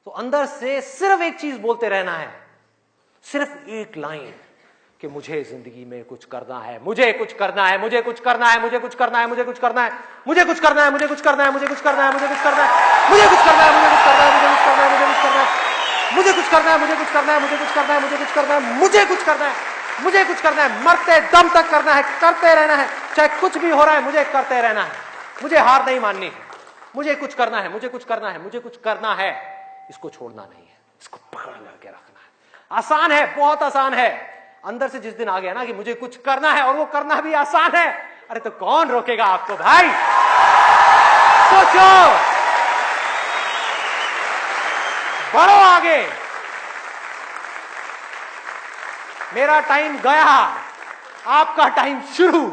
तो अंदर से सिर्फ एक चीज बोलते रहना है, सिर्फ एक लाइन कि मुझे जिंदगी में कुछ करना है, मुझे कुछ करना है, मुझे कुछ करना है, मुझे कुछ करना है, मुझे कुछ करना है, मुझे कुछ करना है, मुझे कुछ करना है, मुझे कुछ करना है, मुझे कुछ करना है, मुझे कुछ करना है, मुझे कुछ करना है, मुझे कुछ करना है, मुझे कुछ करना है, मुझे कुछ करना है, मुझे कुछ करना है, मुझे कुछ करना है, मुझे कुछ करना है, मुझे कुछ करना है, मरते दम तक करना है, करते रहना है, चाहे कुछ भी हो रहा है, मुझे करते रहना है, मुझे हार नहीं माननी, मुझे कुछ करना है, मुझे कुछ करना है, मुझे कुछ करना है, इसको छोड़ना नहीं है, इसको पकड़ करके रखना है। आसान है, बहुत आसान है। अंदर से जिस दिन आ गया ना कि मुझे कुछ करना है और वो करना भी आसान है, अरे तो कौन रोकेगा आपको भाई? सोचो, बढ़ो आगे। मेरा टाइम गया, आपका टाइम शुरू।